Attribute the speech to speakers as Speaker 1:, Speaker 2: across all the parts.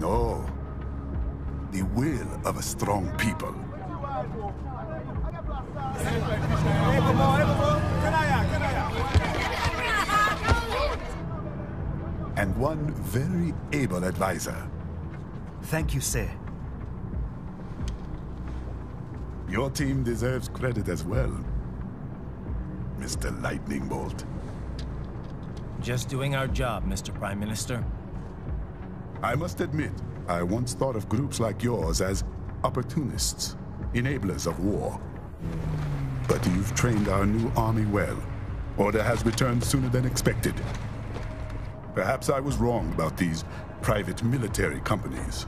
Speaker 1: No. The will of a strong people. And one very able advisor.
Speaker 2: Thank you, sir.
Speaker 1: Your team deserves credit as well, Mr. Lightning Bolt.
Speaker 3: Just doing our job, Mr. Prime Minister.
Speaker 1: I must admit, I once thought of groups like yours as opportunists, enablers of war. But you've trained our new army well. Order has returned sooner than expected. Perhaps I was wrong about these private military companies.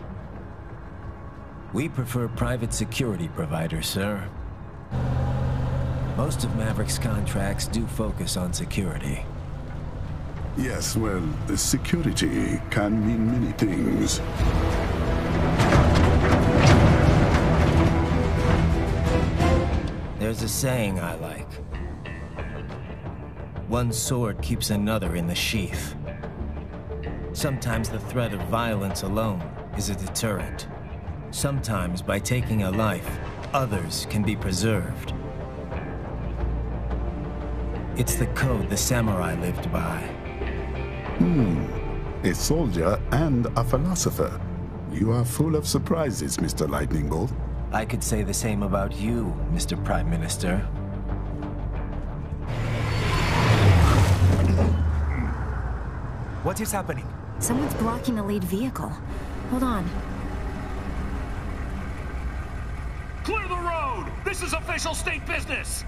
Speaker 3: We prefer private security providers, sir. Most of Maverick's contracts do focus on security.
Speaker 1: Yes, well, security can mean many things.
Speaker 3: There's a saying I like. One sword keeps another in the sheath. Sometimes the threat of violence alone is a deterrent. Sometimes by taking a life, others can be preserved. It's the code the samurai lived by.
Speaker 1: A soldier and a philosopher. You are full of surprises, Mr. Lightning Bolt.
Speaker 3: I could say the same about you, Mr. Prime Minister.
Speaker 2: What is happening?
Speaker 4: Someone's blocking the lead vehicle. Hold on.
Speaker 5: Clear the road! This is official state business!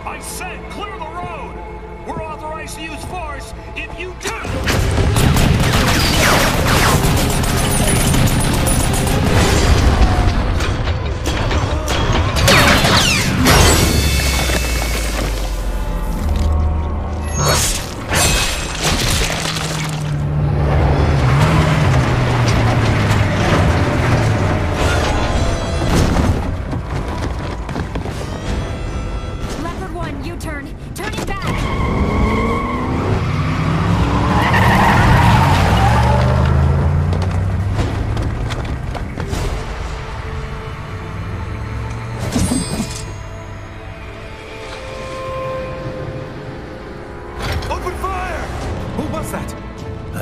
Speaker 5: I said clear the road! We're authorized to use force if you do!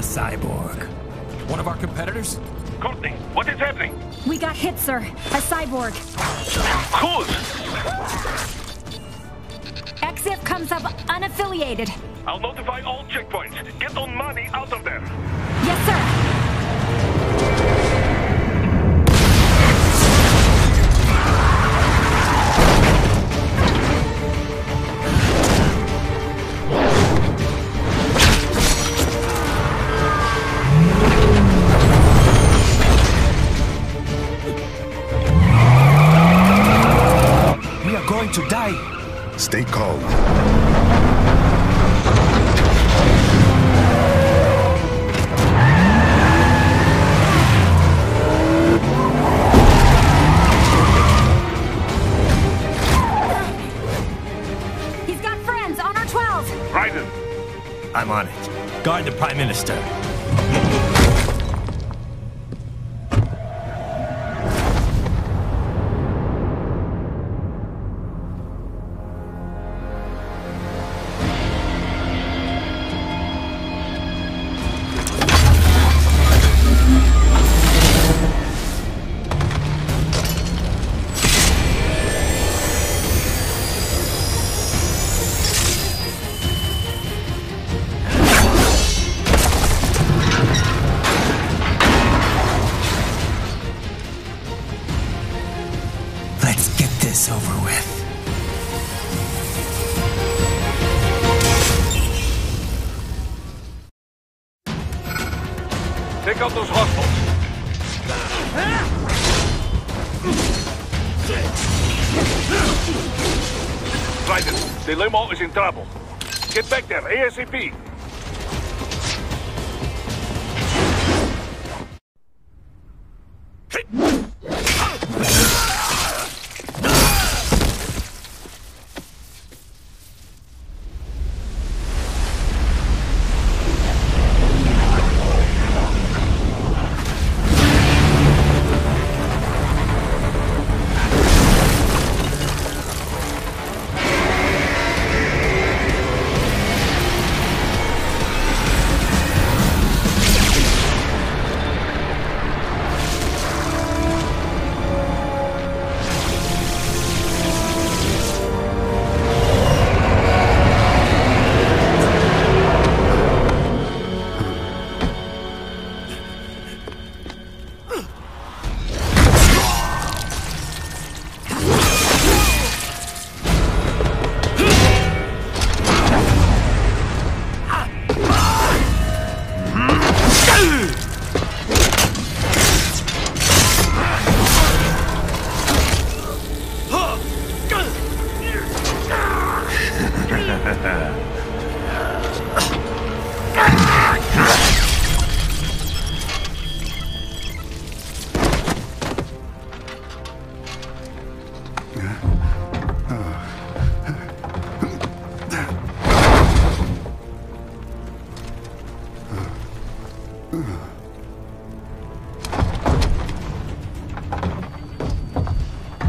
Speaker 3: Cyborg.
Speaker 5: One of our competitors? Courtney, what is happening?
Speaker 4: We got hit, sir. A cyborg.
Speaker 5: Whose?
Speaker 4: EXIF comes up unaffiliated.
Speaker 5: I'll notify all checkpoints. Get on money out of there.
Speaker 4: Yes, sir.
Speaker 2: To die.
Speaker 1: Stay calm.
Speaker 4: He's got friends on our 12.
Speaker 5: Raiden.
Speaker 3: I'm on it. Guard the Prime Minister. Over with.
Speaker 5: Take out those hostiles. Raiden, the limo is in trouble. Get back there, ASAP.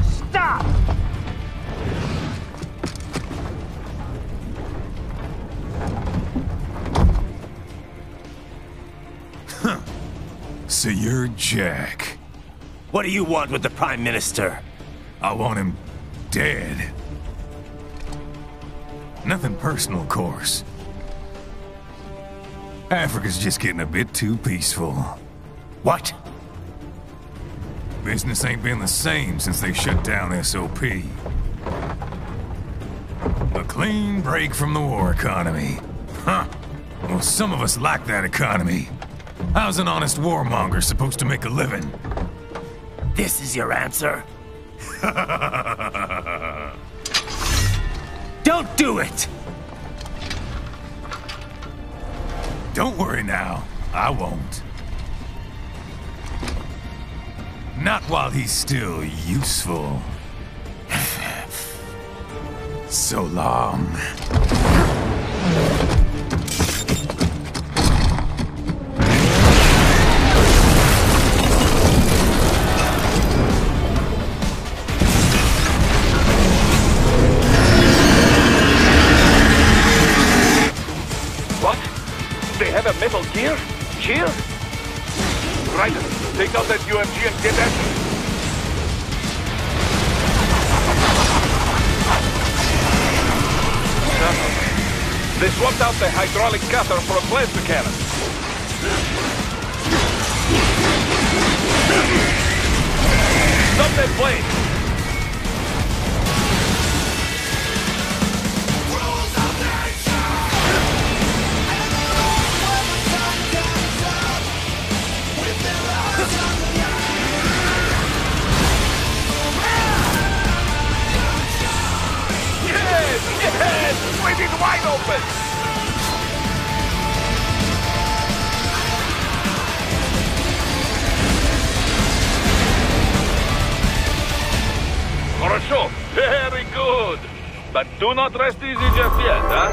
Speaker 5: Stop!
Speaker 6: So you're Jack.
Speaker 3: What do you want with the Prime Minister?
Speaker 6: I want him dead. Nothing personal, of course. Africa's just getting a bit too peaceful.
Speaker 3: What?
Speaker 6: Business ain't been the same since they shut down SOP. A clean break from the war economy. Huh. Well, some of us like that economy. How's an honest warmonger supposed to make a living?
Speaker 3: This is your answer? Don't do it!
Speaker 6: Don't worry now. I won't. Not while he's still useful. So long.
Speaker 5: What? They have a metal gear? Shield? Ryder, take out that UMG and get at me. They swapped out the hydraulic cutter for a plasma cannon. Stop that blade! Yes! Swing it wide open! Хорошо, very good. But do not rest easy just yet, huh?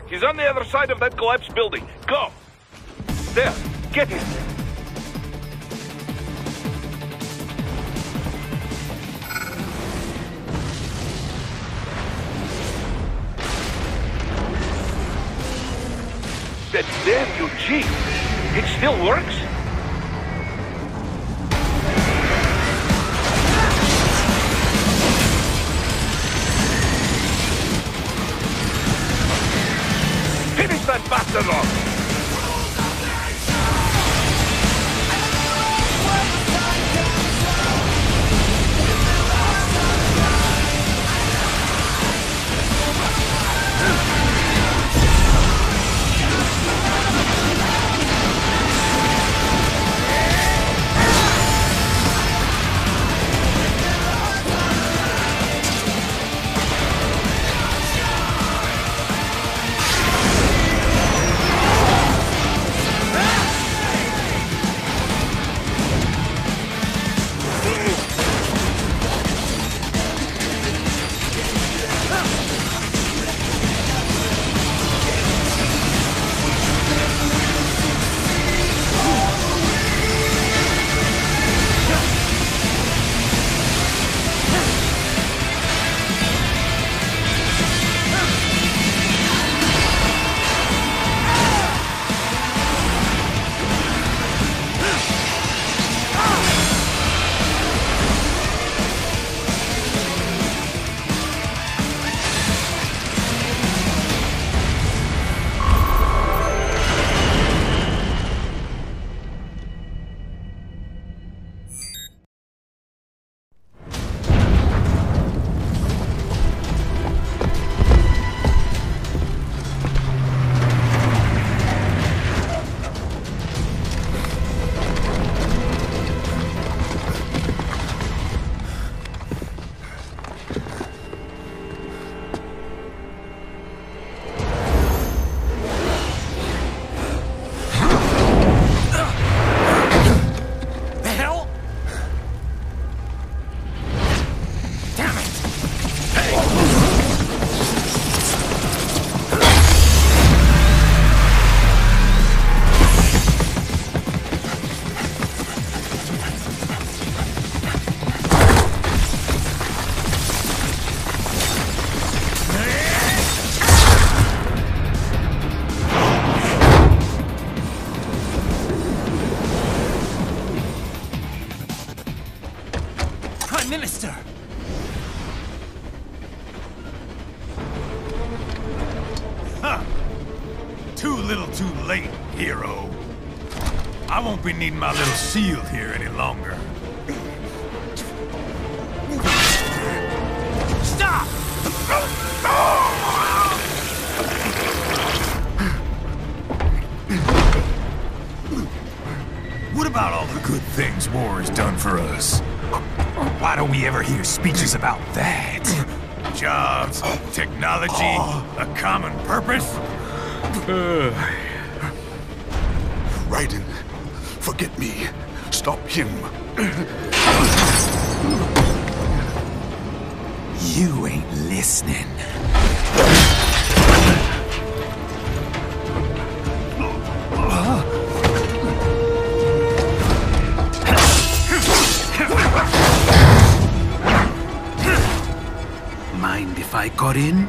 Speaker 5: He's on the other side of that collapsed building. Go! There, get him! That damn UG! It still works? Finish that bastard off!
Speaker 6: too little too late, hero. I won't be needing my little shield here any longer.
Speaker 2: Stop!
Speaker 6: What about all the good things war has done for us? Why don't we ever hear speeches about that? Jobs, technology, a common purpose?
Speaker 1: Raiden, forget me. Stop him.
Speaker 6: You ain't listening.
Speaker 2: Mind if I got in?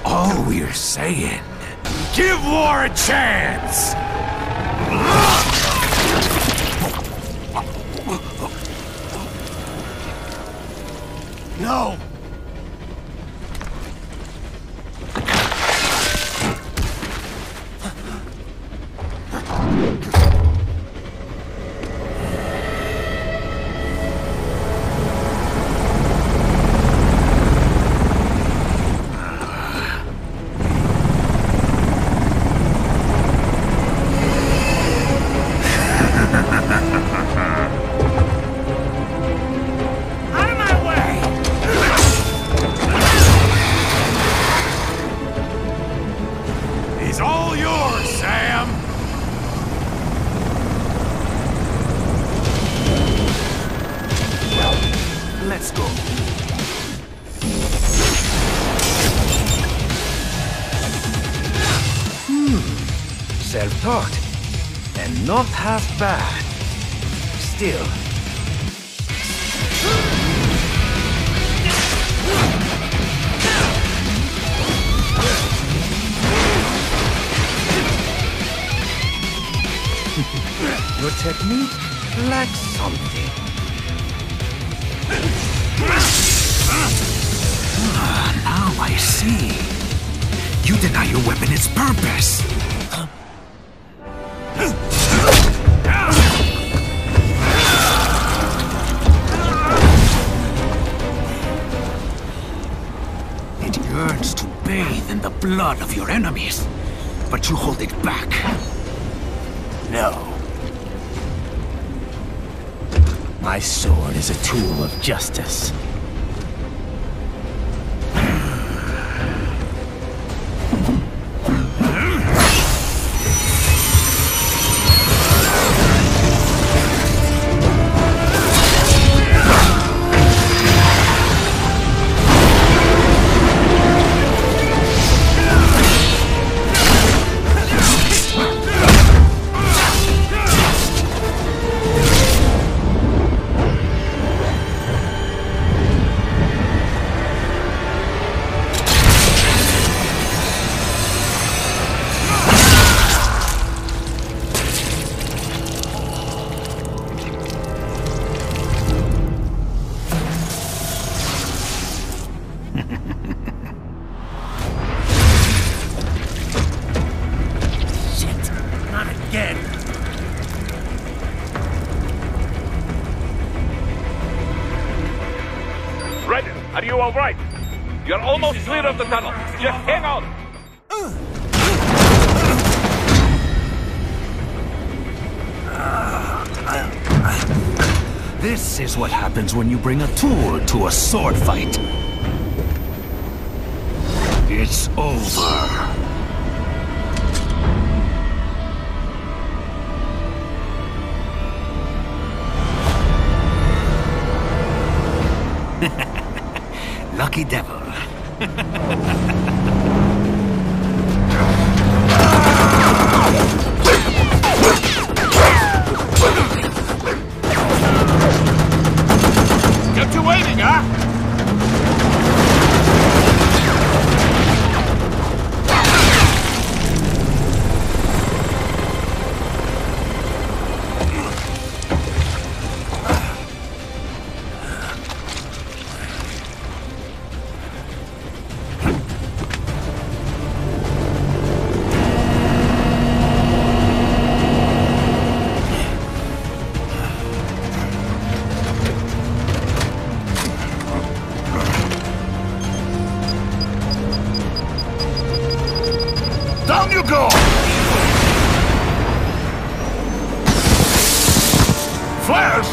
Speaker 6: All we're saying, give war a chance!
Speaker 1: No!
Speaker 6: He's all yours, Sam!
Speaker 2: Let's go. Self-taught. And not half bad. Still. Your technique lacks something. Now I see. You deny your weapon its purpose. It yearns to bathe in the blood of your enemies, but you hold it back. No.
Speaker 3: My sword is a tool of justice.
Speaker 5: Are you all right? You're almost clear of the tunnel. Just hang on.
Speaker 2: This is what happens when you bring a tool to a sword fight. It's over. Lucky devil.
Speaker 5: Get you waiting, huh? Down you go! Flares!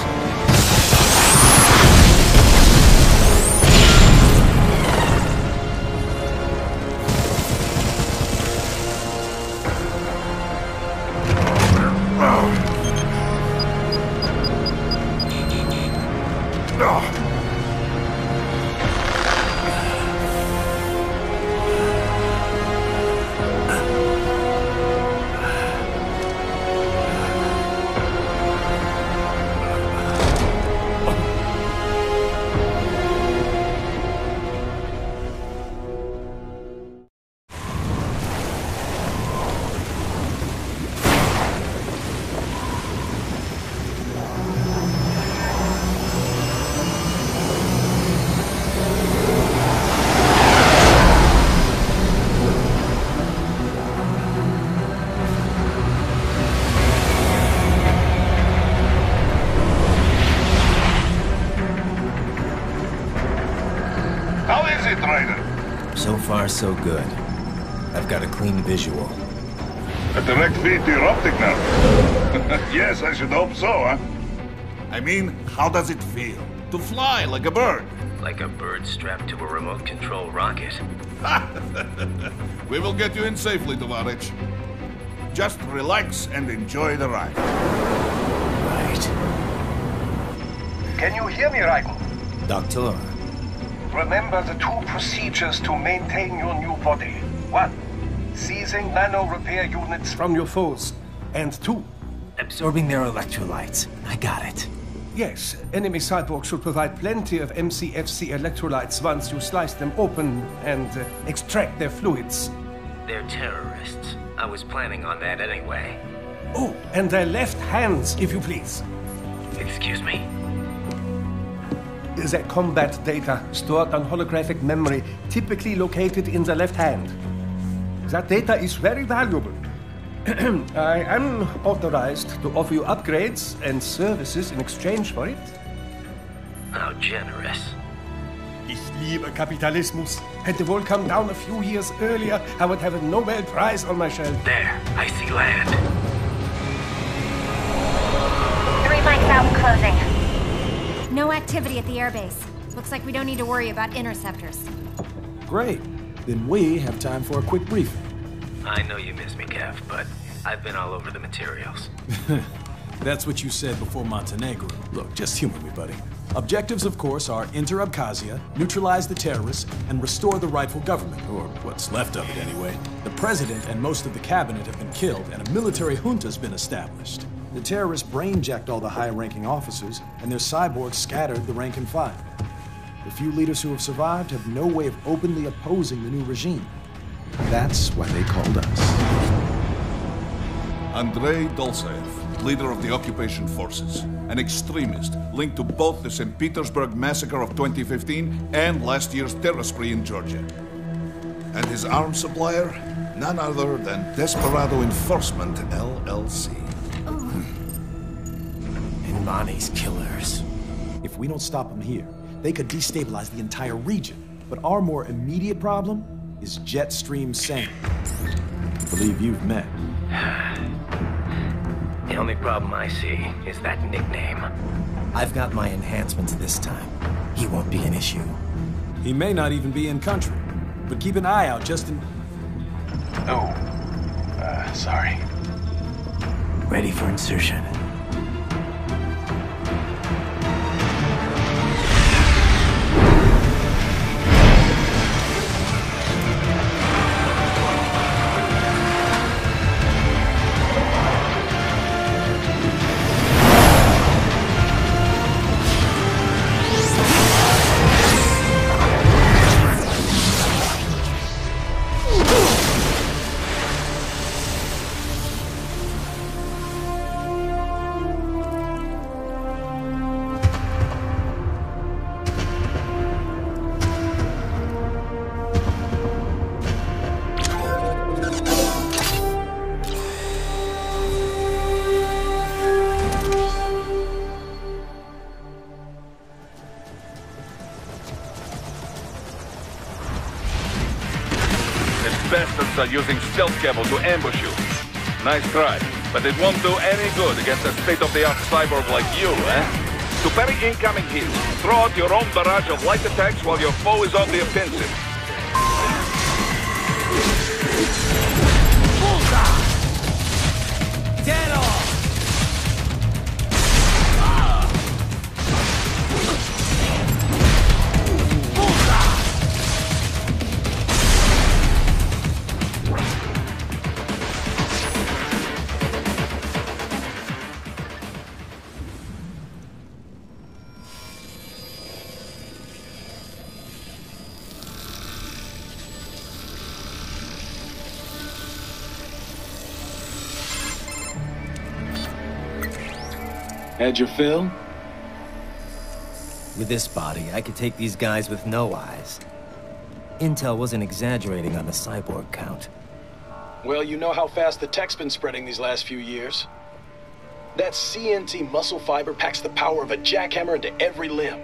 Speaker 3: So far, so good. I've got a clean visual.
Speaker 5: A direct feed to your optic nerve. Yes, I should hope so, huh? I mean, how does it feel? To fly like a bird?
Speaker 3: Like a bird strapped to a remote control rocket.
Speaker 5: We will get you in safely, Tovarich. Just relax and enjoy the ride.
Speaker 3: Right.
Speaker 7: Can you hear me, Raiden?
Speaker 3: Doctor.
Speaker 7: Remember the 2 procedures to maintain your new body. 1. Seizing nano repair units from your foes. And 2.
Speaker 3: Absorbing their electrolytes. I got it.
Speaker 7: Yes, enemy cyborgs should provide plenty of MCFC electrolytes once you slice them open and extract their fluids.
Speaker 3: They're terrorists. I was planning on that anyway.
Speaker 7: Oh, and their left hands, if you please.
Speaker 3: Excuse me?
Speaker 7: The combat data stored on holographic memory, typically located in the left hand. That data is very valuable. I am authorized to offer you upgrades and services in exchange for it.
Speaker 3: How generous.
Speaker 7: Ich liebe Kapitalismus. Had the wall come down a few years earlier, I would have a Nobel Prize on my shelf.
Speaker 3: There, I see land.
Speaker 4: 3 mics out and closing. No activity at the airbase. Looks like we don't need to worry about interceptors.
Speaker 8: Great. Then we have time for a quick briefing.
Speaker 3: I know you miss me, Kev, but I've been all over the materials.
Speaker 8: That's what you said before Montenegro. Look, just humor me, buddy. Objectives, of course, are enter Abkhazia, neutralize the terrorists, and restore the rightful government, or what's left of it anyway. The president and most of the cabinet have been killed, and a military junta's been established. The terrorists brain-jacked all the high-ranking officers, and their cyborgs scattered the rank and file. The few leaders who have survived have no way of openly opposing the new regime. That's why they called us.
Speaker 5: Andrei Dolzaev, leader of the occupation forces, an extremist linked to both the St. Petersburg massacre of 2015 and last year's terror spree in Georgia. And his arms supplier, none other than Desperado Enforcement, LLC.
Speaker 3: Money's killers.
Speaker 8: If we don't stop them here, they could destabilize the entire region. But our more immediate problem is Jetstream Sam. I believe you've met.
Speaker 3: The only problem I see is that nickname. I've got my enhancements this time. He won't be an issue.
Speaker 8: He may not even be in country, but keep an eye out just in...
Speaker 7: Sorry.
Speaker 3: Ready for insertion.
Speaker 9: bastards are using stealth cable to ambush you. Nice try, but it won't do any good against a state-of-the-art cyborg like you, eh? To parry incoming hits, throw out your own barrage of light attacks while your foe is on the offensive.
Speaker 3: Bullseye! Dead on!
Speaker 8: Had your fill?
Speaker 3: With this body, I could take these guys with no eyes. Intel wasn't exaggerating on the cyborg count.
Speaker 10: Well, you know how fast the tech's been spreading these last few years. That CNT muscle fiber packs the power of a jackhammer into every limb.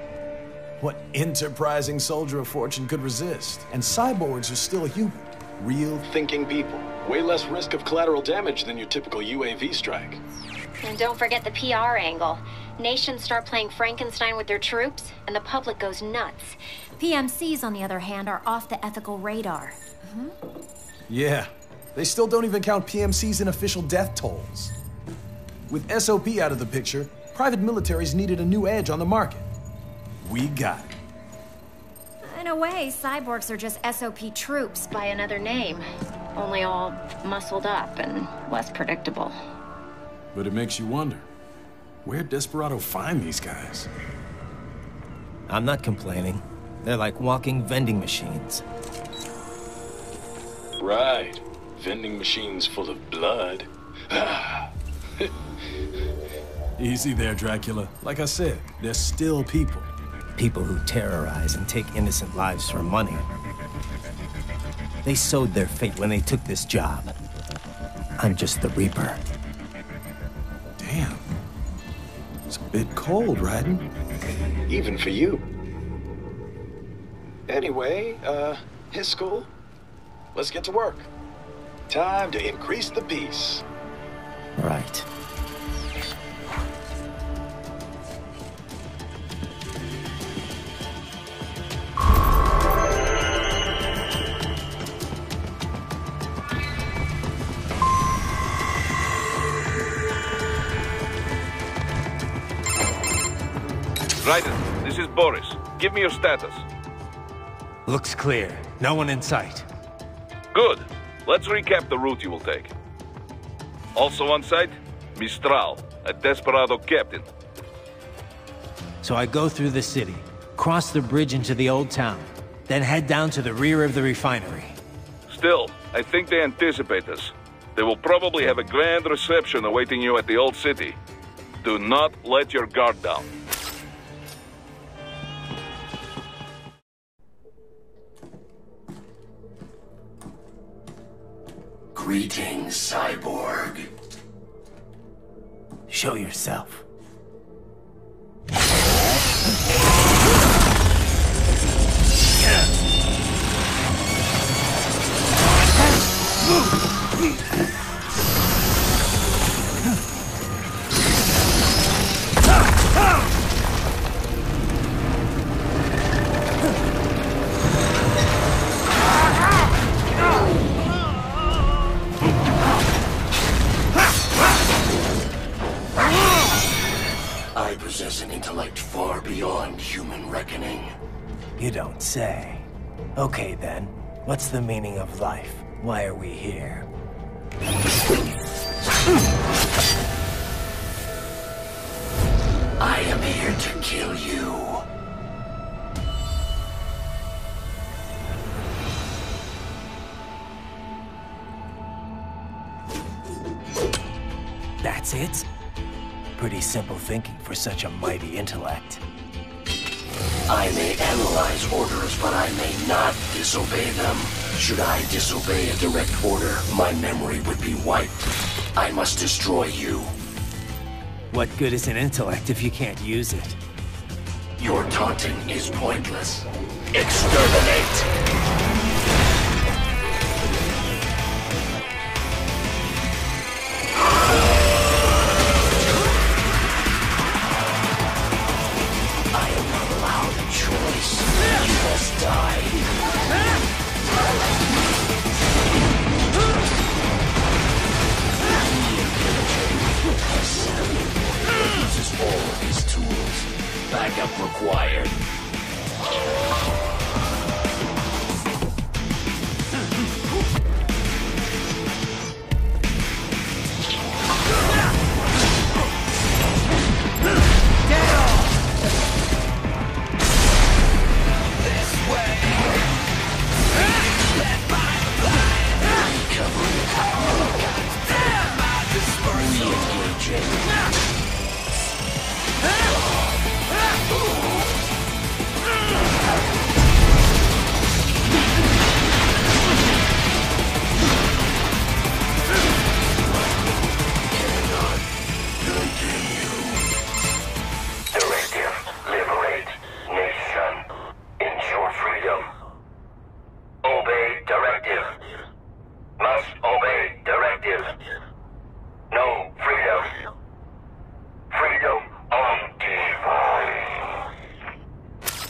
Speaker 8: What enterprising soldier of fortune could resist? And cyborgs are still human. Real
Speaker 10: Thinking people. Way less risk of collateral damage than your typical UAV strike.
Speaker 4: And don't forget the PR angle. Nations start playing Frankenstein with their troops, and the public goes nuts. PMCs, on the other hand, are off the ethical radar.
Speaker 8: Yeah. They still don't even count PMCs in official death tolls. With SOP out of the picture, private militaries needed a new edge on the market. We got it.
Speaker 4: In a way, cyborgs are just SOP troops by another name. Only all muscled up and less predictable.
Speaker 8: But it makes you wonder, where'd Desperado find these guys?
Speaker 3: I'm not complaining. They're like walking vending machines.
Speaker 10: Right. Vending machines full of blood.
Speaker 8: Easy there, Dracula. Like I said, they're still people.
Speaker 3: People who terrorize and take innocent lives for money. They sowed their fate when they took this job. I'm just the Reaper.
Speaker 8: Damn. It's a bit cold, Raiden.
Speaker 10: Even for you. Anyway, his school. Let's get to work. Time to increase the peace.
Speaker 3: Right.
Speaker 9: Raiden, this is Boris. Give me your status.
Speaker 3: Looks clear. No one in sight.
Speaker 9: Good. Let's recap the route you will take. Also on site, Mistral, a Desperado captain.
Speaker 3: So I go through the city, cross the bridge into the old town, then head down to the rear of the refinery.
Speaker 9: Still, I think they anticipate us. They will probably have a grand reception awaiting you at the old city. Do not let your guard down.
Speaker 2: Greetings, cyborg.
Speaker 3: Show yourself.
Speaker 2: I possess an intellect far beyond human reckoning.
Speaker 3: You don't say. Okay then, what's the meaning of life? Why are we here?
Speaker 2: I am here to kill you.
Speaker 3: That's it? Pretty simple thinking for such a mighty intellect.
Speaker 2: I may analyze orders, but I may not disobey them. Should I disobey a direct order, my memory would be wiped. I must destroy you.
Speaker 3: What good is an intellect if you can't use it?
Speaker 2: Your taunting is pointless. Exterminate! attention. Cannot continue. Directive, liberate nation. Ensure freedom. Obey directive. Must obey directive. No freedom. Freedom on device.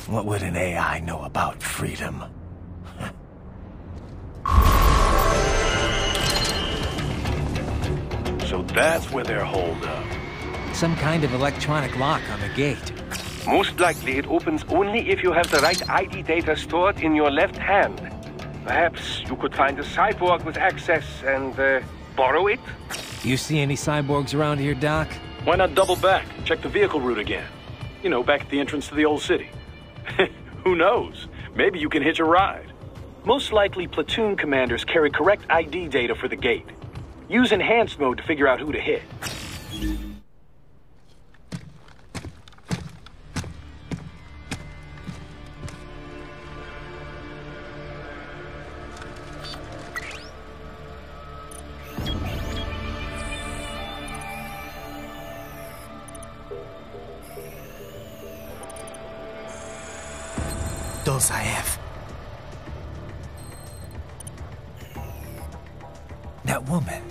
Speaker 3: What would an AI know about freedom?
Speaker 11: So that's where they're holed up.
Speaker 3: Some kind of electronic lock on the gate.
Speaker 11: Most likely it opens only if you have the right ID data stored in your left hand. Perhaps you could find a cyborg with access and borrow it?
Speaker 3: You see any cyborgs around here, Doc?
Speaker 10: Why not double back? Check the vehicle route again. You know, back at the entrance to the old city. Who knows? Maybe you can hitch a ride. Most likely, platoon commanders carry correct ID data for the gate. Use enhanced mode to figure out who to hit.
Speaker 3: Dosaev. That woman.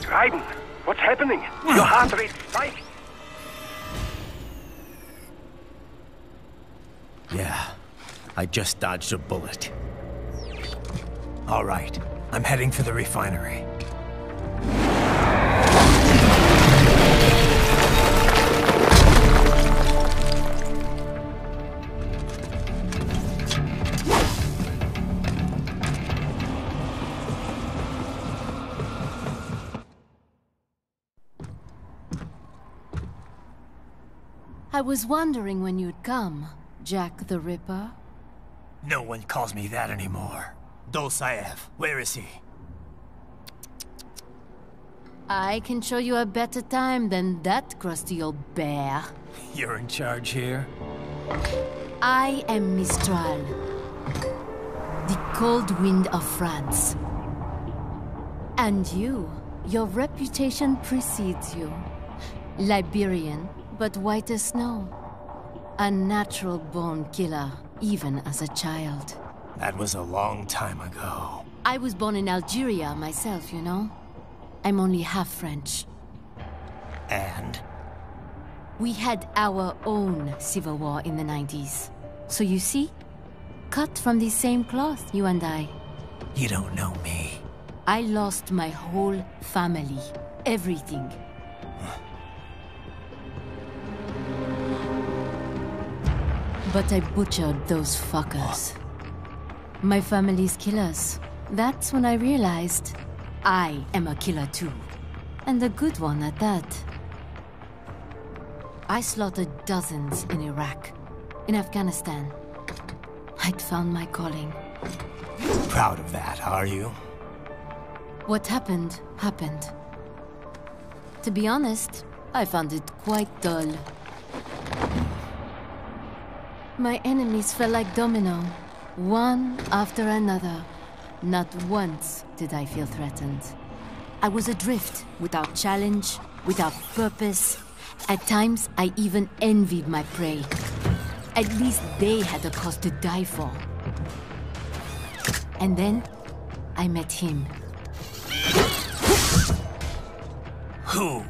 Speaker 11: Raiden, what's happening? Your heart rate spiked.
Speaker 3: Yeah, I just dodged a bullet. All right, I'm heading for the refinery.
Speaker 12: I was wondering when you'd come, Jack the Ripper.
Speaker 3: No one calls me that anymore. Dosaev, where is he?
Speaker 12: I can show you a better time than that crusty old bear.
Speaker 3: You're in charge here?
Speaker 12: I am Mistral, the cold wind of France. And your reputation precedes you. Liberian, but white as snow. A natural-born killer, even as a child.
Speaker 3: That was a long time ago.
Speaker 12: I was born in Algeria myself, you know. I'm only half French.
Speaker 3: And?
Speaker 12: We had our own civil war in the 90s. So you see? Cut from the same cloth, you and I.
Speaker 3: You don't know me.
Speaker 12: I lost my whole family. Everything. But I butchered those fuckers. My family's killers. That's when I realized I am a killer too. And a good one at that. I slaughtered dozens in Iraq, in Afghanistan. I'd found my calling.
Speaker 3: Proud of that, are you?
Speaker 12: What happened, happened. To be honest, I found it quite dull. My enemies fell like domino, one after another. Not once did I feel threatened. I was adrift, without challenge, without purpose. At times, I even envied my prey. At least they had a cause to die for. And then, I met him.
Speaker 3: Who?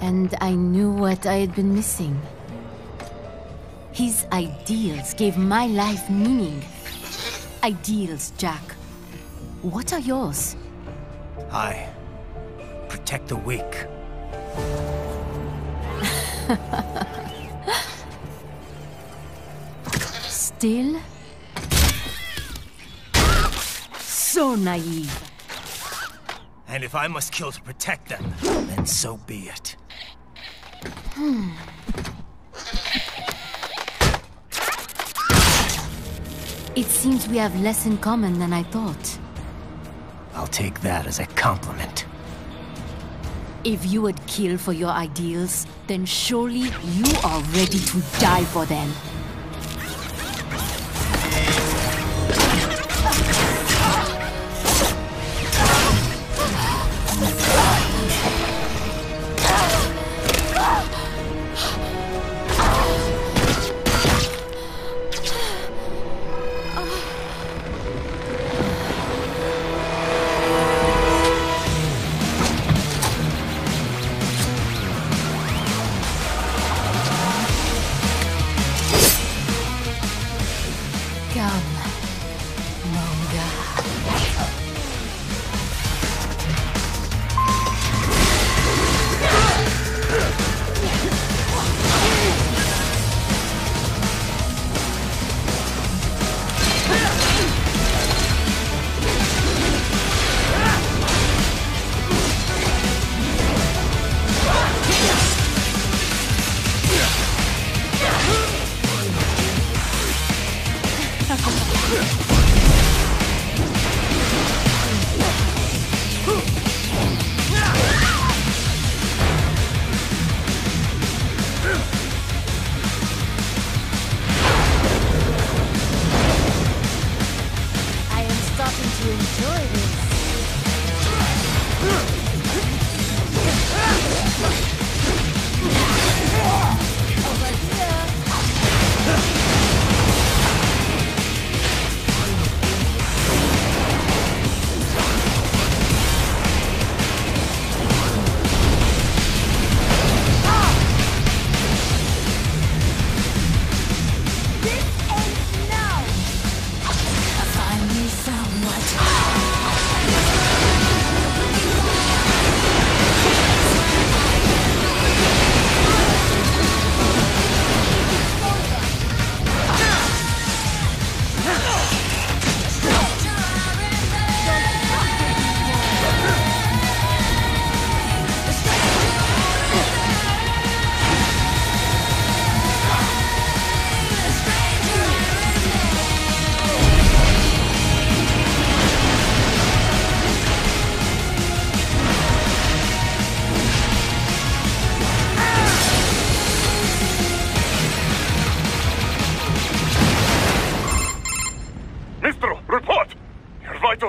Speaker 12: And I knew what I had been missing. His ideals gave my life meaning. Ideals, Jack. What are yours?
Speaker 3: I protect the weak.
Speaker 12: still? So naive.
Speaker 3: And if I must kill to protect them, then so be it.
Speaker 12: It seems we have less in common than I thought.
Speaker 3: I'll take that as a compliment.
Speaker 12: If you would kill for your ideals, then surely you are ready to die for them.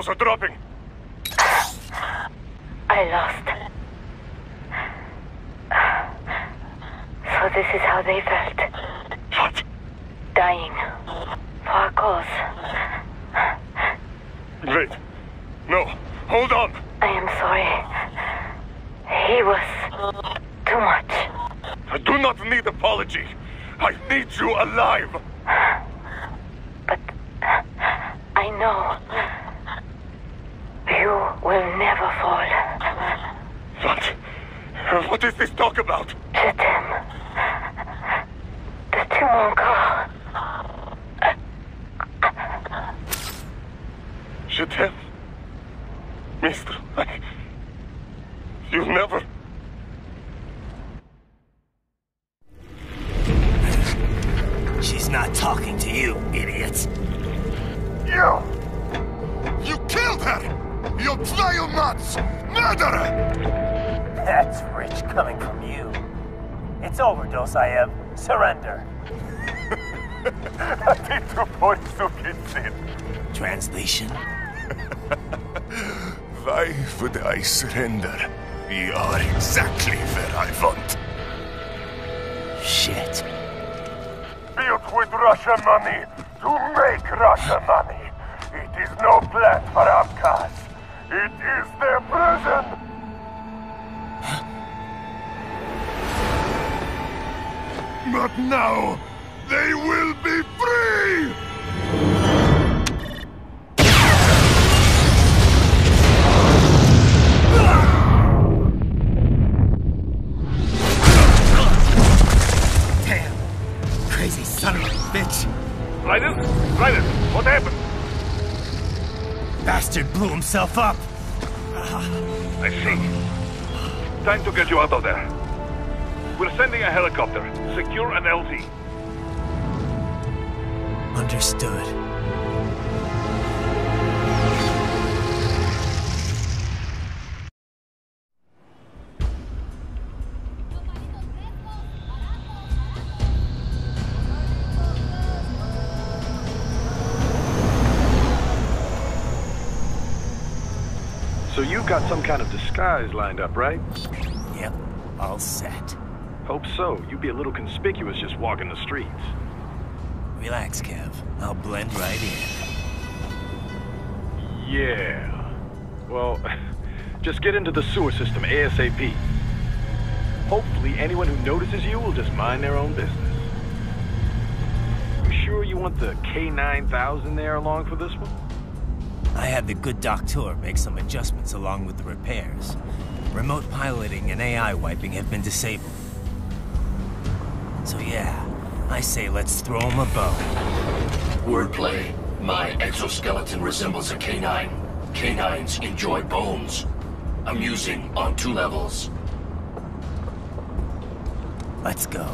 Speaker 13: Are dropping.
Speaker 14: I lost. So this is how they felt.
Speaker 13: What?
Speaker 14: Dying. For a cause.
Speaker 13: Wait. No. Hold on.
Speaker 14: I am sorry. He was too much.
Speaker 13: I do not need apology. I need you alive.
Speaker 14: But I know. You will never fall.
Speaker 13: What? What is this talk about?
Speaker 14: Je t'aime. De tout mon corps.
Speaker 13: Je t'aime. Mister, you never...
Speaker 3: She's not talking to you, idiots.
Speaker 13: You killed her! You vile nuts! Murderer!
Speaker 3: That's rich coming from you. It's overdose, I have. Surrender. Translation?
Speaker 6: Why would I surrender? You are exactly where I want.
Speaker 3: Shit.
Speaker 13: Built with Russian money to make Russian money. It is no plan for outcasts. It is their prison. But now, they will be free!
Speaker 3: Damn! Crazy son of a bitch!
Speaker 13: Raiden?
Speaker 3: blew himself up.
Speaker 9: I see. Time to get you out of there. We're sending a helicopter. Secure an LZ.
Speaker 3: Understood.
Speaker 10: So you've got some kind of disguise lined up, right?
Speaker 3: Yep, all set.
Speaker 10: Hope so. You'd be a little conspicuous just walking the streets.
Speaker 3: Relax, Kev. I'll blend right in.
Speaker 10: Yeah. Well, just get into the sewer system ASAP. Hopefully anyone who notices you will just mind their own business. You sure you want the K9000 there along for this one?
Speaker 3: I had the good doctor make some adjustments along with the repairs. Remote piloting and AI wiping have been disabled. So yeah, I say let's throw him a bone.
Speaker 2: Wordplay. My exoskeleton resembles a canine. Canines enjoy bones. Amusing on 2 levels.
Speaker 3: Let's go.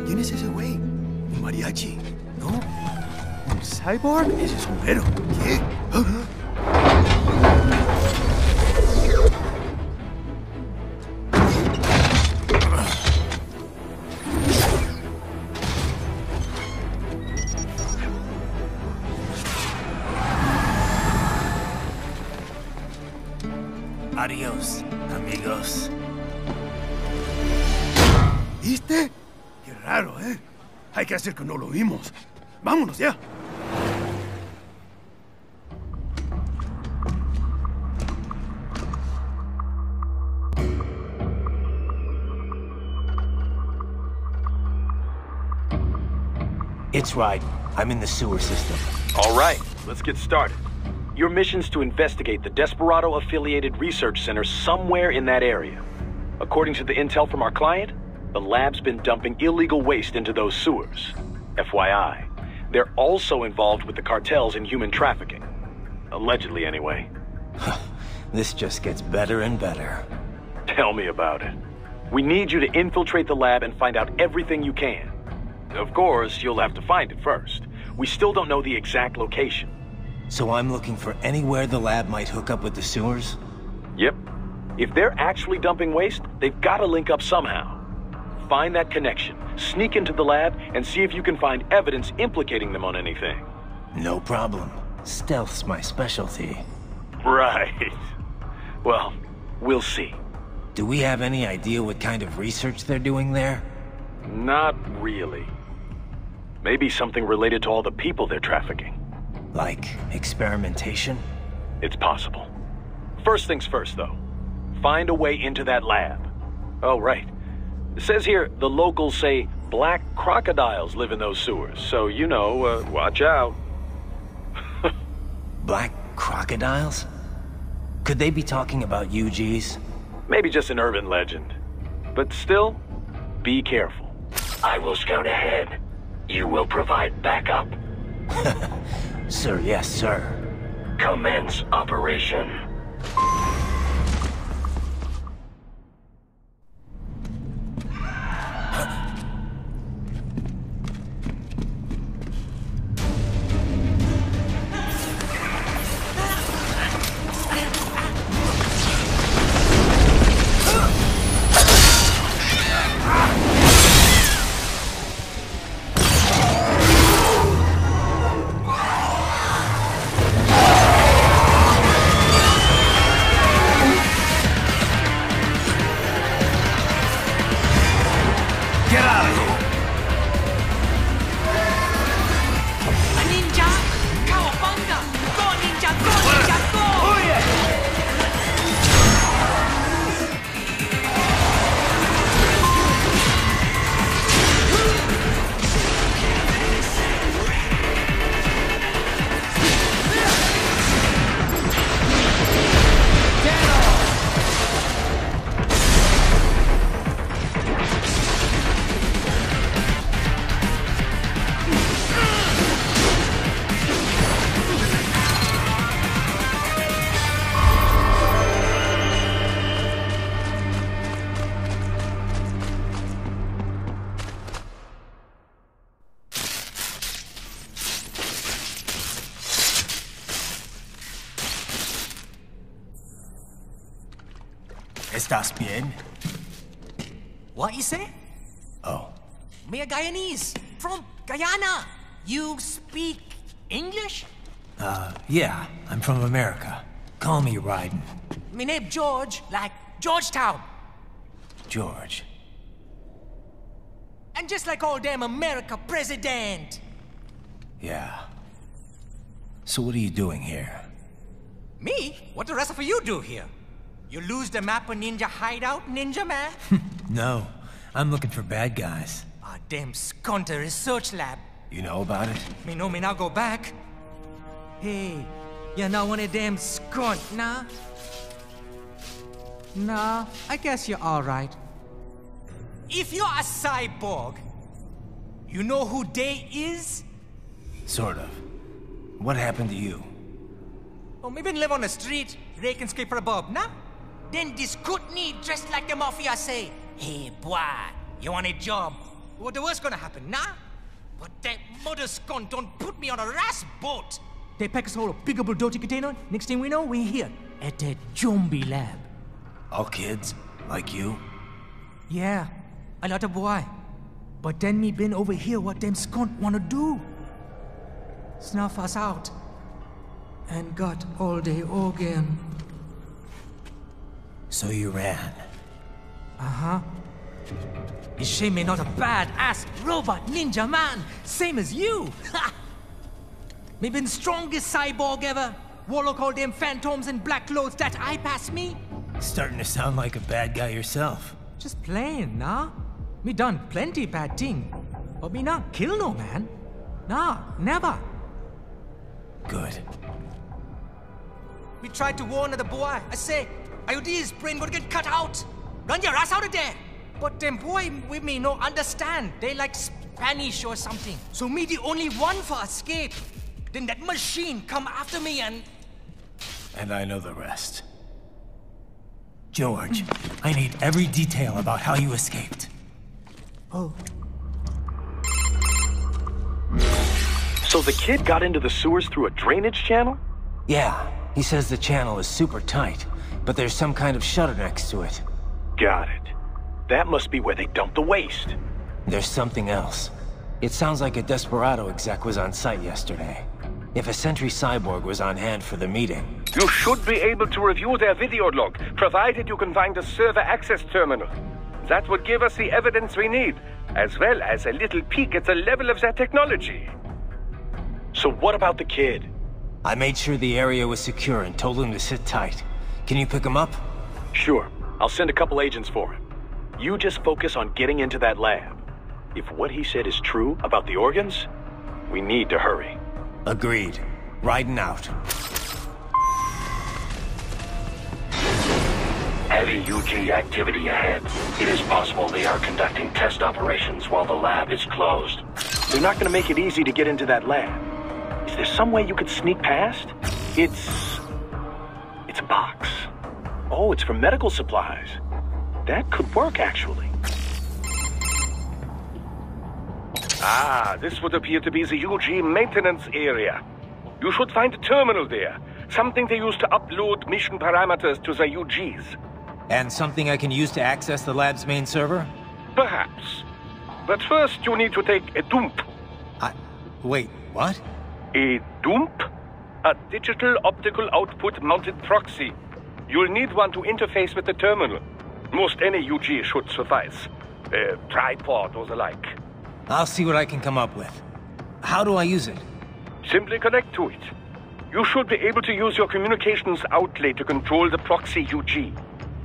Speaker 15: ¿Quién es ese güey? ¿Un mariachi? ¿No? ¿Un cyborg? Ese es un güero. ¿Qué?
Speaker 3: Adiós, amigos.
Speaker 15: ¿Viste? Qué raro, ¿eh? Hay que hacer que no lo vimos. Vámonos ya.
Speaker 3: It's right. I'm in the sewer system.
Speaker 10: All right, let's get started. Your mission's to investigate the Desperado-affiliated research center somewhere in that area. According to the intel from our client, the lab's been dumping illegal waste into those sewers. FYI, they're also involved with the cartels in human trafficking. Allegedly, anyway.
Speaker 3: This just gets better and better.
Speaker 10: Tell me about it. We need you to infiltrate the lab and find out everything you can. Of course, you'll have to find it first. We still don't know the exact location.
Speaker 3: So I'm looking for anywhere the lab might hook up with the sewers?
Speaker 10: Yep. If they're actually dumping waste, they've got to link up somehow. Find that connection, sneak into the lab, and see if you can find evidence implicating them on anything.
Speaker 3: No problem. Stealth's my specialty.
Speaker 10: Right. Well, we'll see.
Speaker 3: Do we have any idea what kind of research they're doing there?
Speaker 10: Not really. Maybe something related to all the people they're trafficking.
Speaker 3: Like experimentation?
Speaker 10: It's possible. First things first, though. Find a way into that lab. Oh, right. It says here the locals say black crocodiles live in those sewers, so, you know, watch out.
Speaker 3: Black crocodiles? Could they be talking about UGs?
Speaker 10: Maybe just an urban legend. But still, be careful.
Speaker 2: I will scout ahead. You will provide backup.
Speaker 3: Sir, yes, sir.
Speaker 2: Commence operation.
Speaker 3: ¿Estás bien?
Speaker 16: What you say?
Speaker 3: Oh.
Speaker 16: Me a Guyanese, from Guyana. You speak English?
Speaker 3: Yeah, I'm from America. Call me Ryden.
Speaker 16: Me name George, like Georgetown.
Speaker 3: George.
Speaker 16: And just like all damn America president.
Speaker 3: Yeah. So what are you doing here?
Speaker 16: Me? What the rest of you do here? You lose the map of Ninja Hideout, Ninja Man?
Speaker 3: No, I'm looking for bad guys.
Speaker 16: Ah, damn skunter research lab.
Speaker 3: You know about it?
Speaker 16: Me know me now go back. Hey, you're not one of them skunt, nah? Nah, I guess you're alright. If you're a cyborg, you know who they is?
Speaker 3: Sort of. What happened to you?
Speaker 16: Oh, me been live on the street, rake and scrape for a bob, nah? Then this Kootenai dressed like the mafia say, hey boy, you want a job? What the worst gonna happen, nah? But that mother scunt don't put me on a ras boat. They pack us all a big old dirty container. Next thing we know, we're here at that zombie lab.
Speaker 3: All kids? Like you?
Speaker 16: Yeah, a lot of boy. But then me been over here what them scunt wanna do. Snuff us out. And got all the organ.
Speaker 3: So you ran?
Speaker 16: Uh-huh. Is she me not a bad-ass robot ninja man, same as you? Ha! Me been strongest cyborg ever. Warlock all them phantoms in black clothes that eye pass me.
Speaker 3: Starting to sound like a bad guy yourself.
Speaker 16: Just plain, nah? Me done plenty bad thing. But me not kill no man. Nah, never.
Speaker 3: Good.
Speaker 16: We tried to warn the boy. I say, IOD's brain gonna get cut out. Run your ass out of there. But them boy with me no understand. They like Spanish or something. So me the only one for escape. Then that machine come after me and...
Speaker 3: And I know the rest. George, I need every detail about how you escaped.
Speaker 16: Oh.
Speaker 10: So the kid got into the sewers through a drainage channel?
Speaker 3: Yeah, he says the channel is super tight, but there's some kind of shutter next to it.
Speaker 10: Got it. That must be where they dumped the waste.
Speaker 3: There's something else. It sounds like a Desperado exec was on site yesterday. If a Sentry Cyborg was on hand for the meeting...
Speaker 11: You should be able to review their video log, provided you can find a server access terminal. That would give us the evidence we need, as well as a little peek at the level of their technology.
Speaker 10: So what about the kid?
Speaker 3: I made sure the area was secure and told him to sit tight. Can you pick him up?
Speaker 10: Sure. I'll send a couple agents for him. You just focus on getting into that lab. If what he said is true about the organs, we need to hurry.
Speaker 3: Agreed. Riding out.
Speaker 2: Heavy UG activity ahead. It is possible they are conducting test operations while the lab is closed.
Speaker 10: They're not going to make it easy to get into that lab. Is there some way you could sneak past? It's a box. Oh, it's for medical supplies. That could work, actually.
Speaker 11: Ah, this would appear to be the UG maintenance area. You should find a terminal there. Something they use to upload mission parameters to the UGs.
Speaker 3: And something I can use to access the lab's main server?
Speaker 11: Perhaps. But first you need to take a dump.
Speaker 3: Wait, what?
Speaker 11: A dump? A digital optical output mounted proxy. You'll need one to interface with the terminal. Most any UG should suffice. A tripod or the like.
Speaker 3: I'll see what I can come up with. How do I use it?
Speaker 11: Simply connect to it. You should be able to use your communications outlay to control the proxy UG.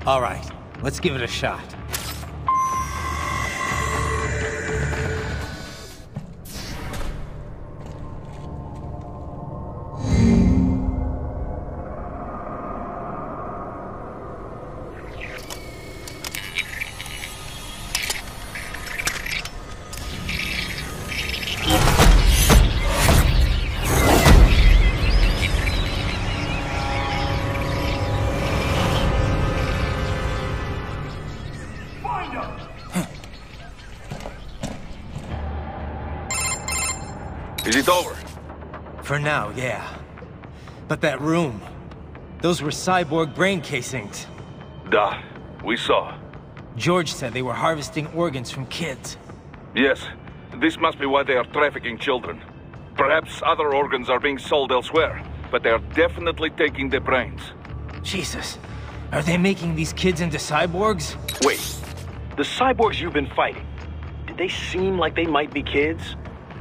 Speaker 3: All right, let's give it a shot.
Speaker 11: Is it over?
Speaker 3: For now, yeah. But that room... Those were cyborg brain casings.
Speaker 11: Duh.
Speaker 9: We saw.
Speaker 3: George said they were harvesting organs from kids.
Speaker 9: Yes, this must be why they are trafficking children. Perhaps other organs are being sold elsewhere, but they are definitely taking the brains.
Speaker 3: Jesus, are they making these kids into cyborgs?
Speaker 10: Wait, the cyborgs you've been fighting, did they seem like they might be kids?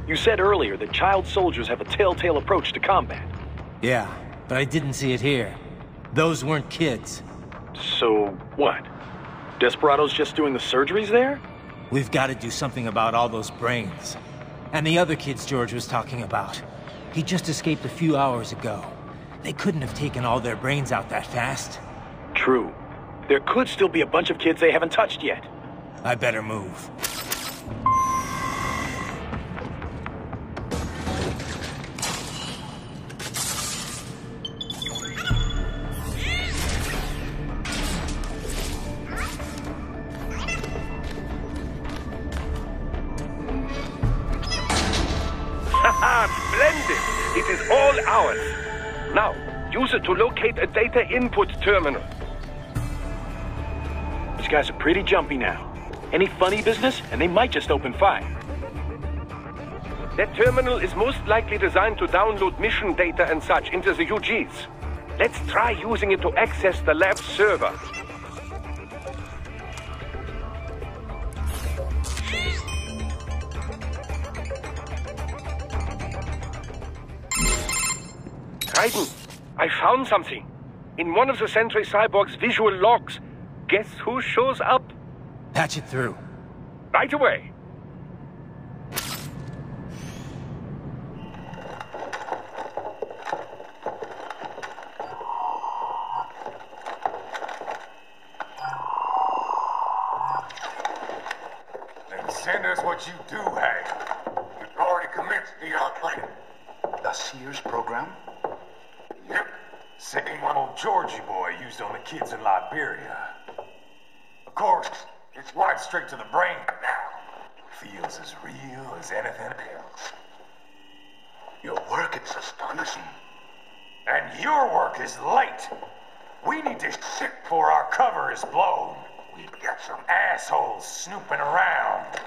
Speaker 10: You said earlier that child soldiers have a telltale approach to combat.
Speaker 3: Yeah, but I didn't see it here. Those weren't kids.
Speaker 10: So, what? Desperados just doing the surgeries there?
Speaker 3: We've got to do something about all those brains. And the other kids George was talking about. He just escaped a few hours ago. They couldn't have taken all their brains out that fast.
Speaker 10: True. There could still be a bunch of kids they haven't touched yet.
Speaker 3: I better move.
Speaker 11: Splendid! It is all ours. Now, use it to locate a data input terminal.
Speaker 10: These guys are pretty jumpy now. Any funny business, and they might just open fire.
Speaker 11: That terminal is most likely designed to download mission data and such into the UGs. Let's try using it to access the lab server. Raiden, I found something. In one of the Sentry Cyborg's visual logs. Guess who shows up?
Speaker 3: Patch it through.
Speaker 11: Right away.
Speaker 13: Then send us what you do have. You've already commenced the outplaying.
Speaker 2: The Sears program?
Speaker 13: Yep. Same one old Georgie boy used on the kids in Liberia. Of course, it's right straight to the brain now. Feels as real as anything else.
Speaker 2: Your work is astonishing.
Speaker 13: And your work is late. We need this shit before our cover is blown. We've got some assholes snooping around.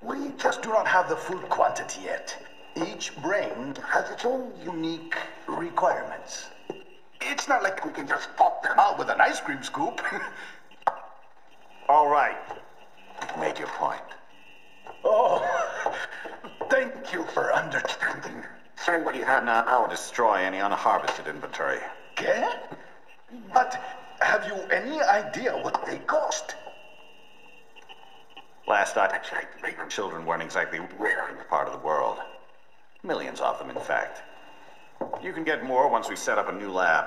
Speaker 2: We just do not have the full quantity yet. Each brain has its own unique requirements. It's not like we can just pop them out with an ice cream scoop.
Speaker 13: All right.
Speaker 2: Make your point. Oh, thank you for understanding.
Speaker 17: Send what you have now, or destroy any unharvested inventory.
Speaker 2: Okay? But have you any idea what they cost?
Speaker 17: Last I checked, children weren't exactly rare in this part of the world. Millions of them, in fact. You can get more once we set up a new lab.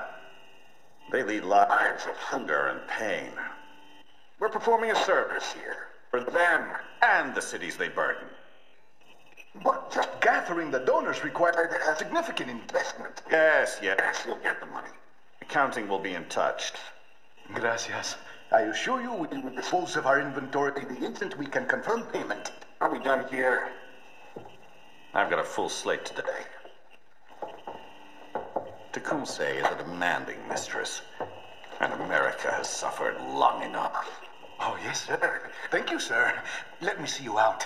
Speaker 17: They lead lives of hunger and pain. We're performing a service here for them and the cities they burden.
Speaker 2: But just gathering the donors required a significant investment.
Speaker 17: Yes, you'll get the money. Accounting will be in touch.
Speaker 2: Gracias. I assure you we will dispose of our inventory the instant we can confirm payment.
Speaker 17: Are we done here? I've got a full slate today. Tecumseh is a demanding mistress, and America has suffered long enough.
Speaker 2: Oh, yes, sir. Thank you, sir. Let me see you out.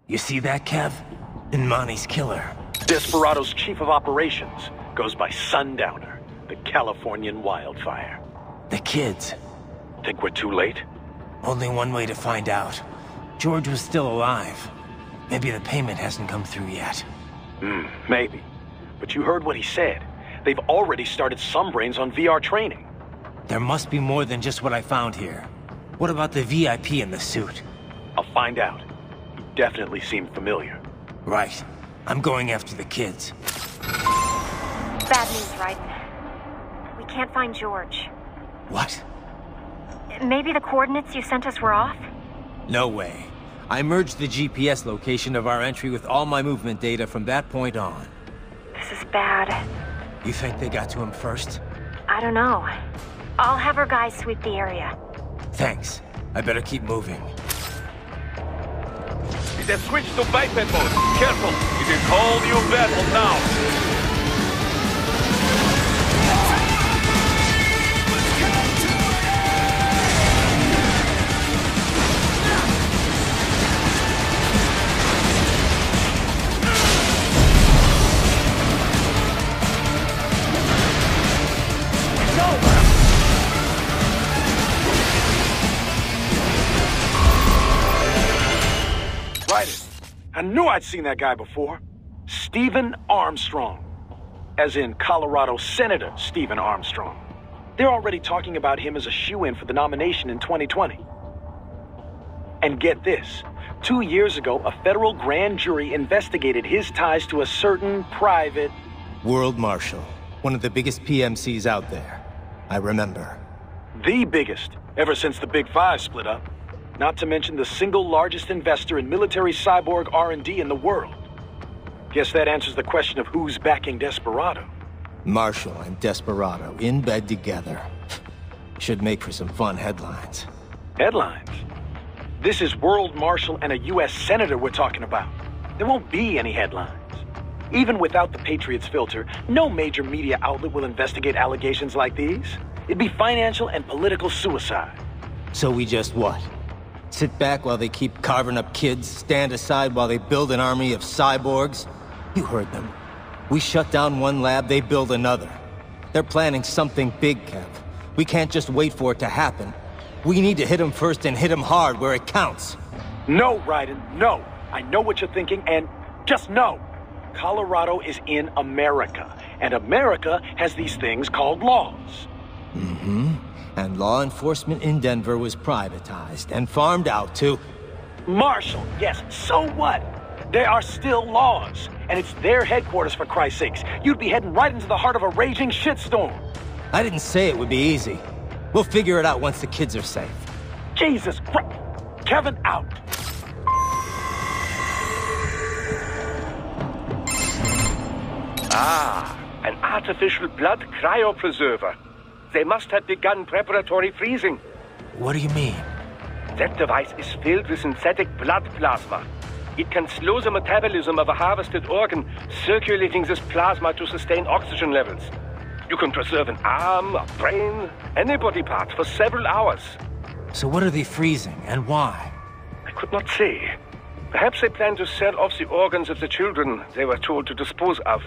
Speaker 3: You see that, Kev? Imani's killer.
Speaker 10: Desperado's chief of operations goes by Sundowner, the Californian wildfire.
Speaker 3: The kids.
Speaker 10: Think we're too late?
Speaker 3: Only one way to find out. George was still alive. Maybe the payment hasn't come through yet.
Speaker 10: Maybe. But you heard what he said. They've already started some brains on VR training.
Speaker 3: There must be more than just what I found here. What about the VIP in the suit?
Speaker 10: I'll find out. He definitely seemed familiar.
Speaker 3: Right. I'm going after the kids.
Speaker 4: Bad news, Raiden. We can't find George.
Speaker 3: What?
Speaker 4: Maybe the coordinates you sent us were off?
Speaker 3: No way. I merged the GPS location of our entry with all my movement data from that point on.
Speaker 4: This is bad.
Speaker 3: You think they got to him first?
Speaker 4: I don't know. I'll have our guys sweep the area.
Speaker 3: Thanks. I better keep moving.
Speaker 9: It has switched to biped mode. Careful, it is all new battle now.
Speaker 10: knew I'd seen that guy before. Stephen Armstrong. As in Colorado Senator Stephen Armstrong. They're already talking about him as a shoo-in for the nomination in 2020. And get this. 2 years ago, a federal grand jury investigated his ties to a certain private...
Speaker 3: World Marshal. One of the biggest PMCs out there. I remember.
Speaker 10: The biggest, ever since the Big Five split up. Not to mention the single largest investor in military cyborg R&D in the world. Guess that answers the question of who's backing Desperado.
Speaker 3: Marshall and Desperado in bed together. Should make for some fun headlines.
Speaker 10: Headlines? This is World Marshal and a U.S. Senator we're talking about. There won't be any headlines. Even without the Patriots filter, no major media outlet will investigate allegations like these. It'd be financial and political suicide.
Speaker 3: So we just what? Sit back while they keep carving up kids? Stand aside while they build an army of cyborgs? You heard them. We shut down one lab, they build another. They're planning something big, Kev. We can't just wait for it to happen. We need to hit them first and hit them hard where it counts.
Speaker 10: No, Raiden, no. I know what you're thinking, and just no. Colorado is in America, and America has these things called laws.
Speaker 3: Mm-hmm. And law enforcement in Denver was privatized and farmed out to...
Speaker 10: Marshall, yes, so what? There are still laws, and it's their headquarters, for Christ's sakes. You'd be heading right into the heart of a raging shitstorm.
Speaker 3: I didn't say it would be easy. We'll figure it out once the kids are safe.
Speaker 10: Jesus Christ! Kevin, out!
Speaker 11: Ah, an artificial blood cryopreserver. They must have begun preparatory freezing.
Speaker 3: What do you mean?
Speaker 11: That device is filled with synthetic blood plasma. It can slow the metabolism of a harvested organ, circulating this plasma to sustain oxygen levels. You can preserve an arm, a brain, any body part for several hours.
Speaker 3: So what are they freezing, and why?
Speaker 11: I could not say. Perhaps they plan to sell off the organs of the children they were told to dispose of.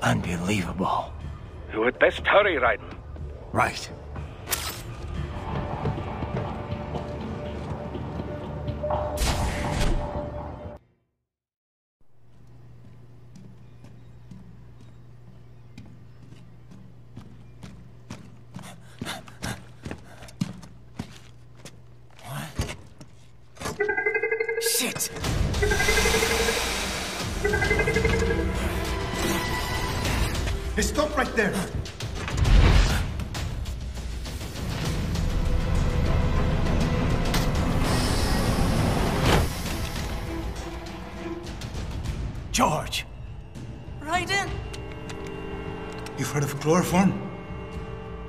Speaker 3: Unbelievable.
Speaker 11: You had best hurry, Raiden.
Speaker 3: Right.
Speaker 16: Shit!
Speaker 15: Hey, stop right there!
Speaker 16: George! Raiden!
Speaker 15: You've heard of chloroform?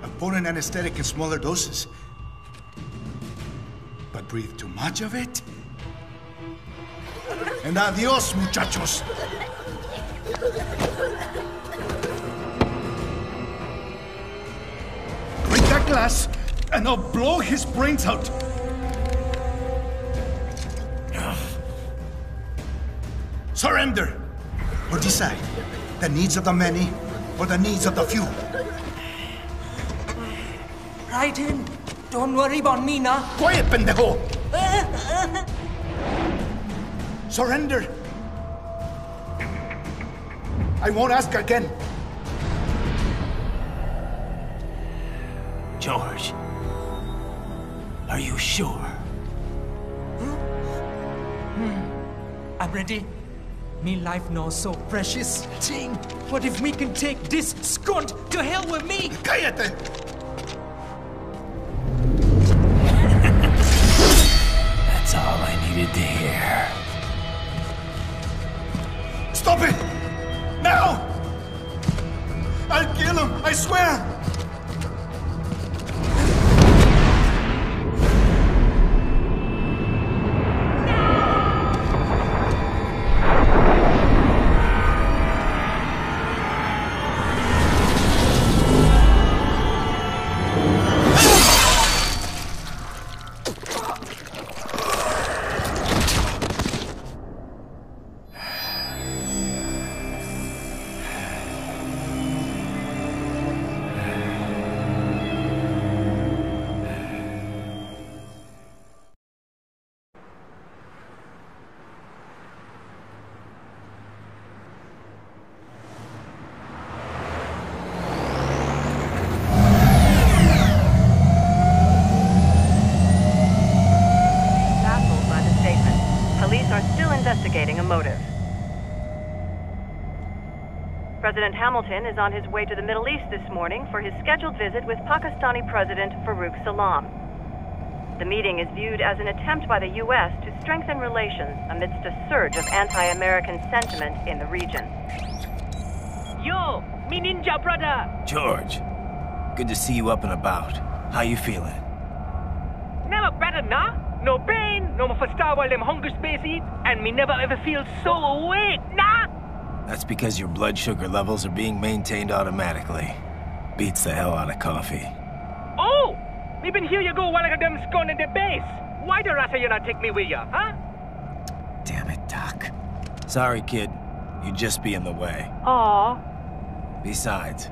Speaker 15: A potent anesthetic in smaller doses. But breathe too much of it? And adios, muchachos! Break that glass, and I'll blow his brains out! Surrender! Or decide. The needs of the many, or the needs of the few.
Speaker 16: Raiden, don't worry about me now.
Speaker 15: Quiet, pendejo! Surrender! I won't ask again.
Speaker 16: George, are you sure? I'm ready. Me life now so precious. Ting, what if me can take this skunt to hell with me?
Speaker 15: Cállate!
Speaker 3: That's all I needed to hear.
Speaker 15: Stop it! Now! I'll kill him, I swear!
Speaker 18: President Hamilton is on his way to the Middle East this morning for his scheduled visit with Pakistani President Farouk Salam. The meeting is viewed as an attempt by the U.S. to strengthen relations amidst a surge of anti-American sentiment in the region.
Speaker 16: Yo, me ninja brother!
Speaker 3: George, good to see you up and about. How you feeling?
Speaker 16: Never better, nah? No pain, no more for star while them hunger space eat, and me never ever feel so awake, nah?
Speaker 3: That's because your blood sugar levels are being maintained automatically. Beats the hell out of coffee.
Speaker 16: Oh! Me been here you go while I got them scone in the base. Why the rasta you not take me with ya, huh?
Speaker 3: Damn it, Doc. Sorry, kid. You'd just be in the way.
Speaker 16: Aw.
Speaker 3: Besides,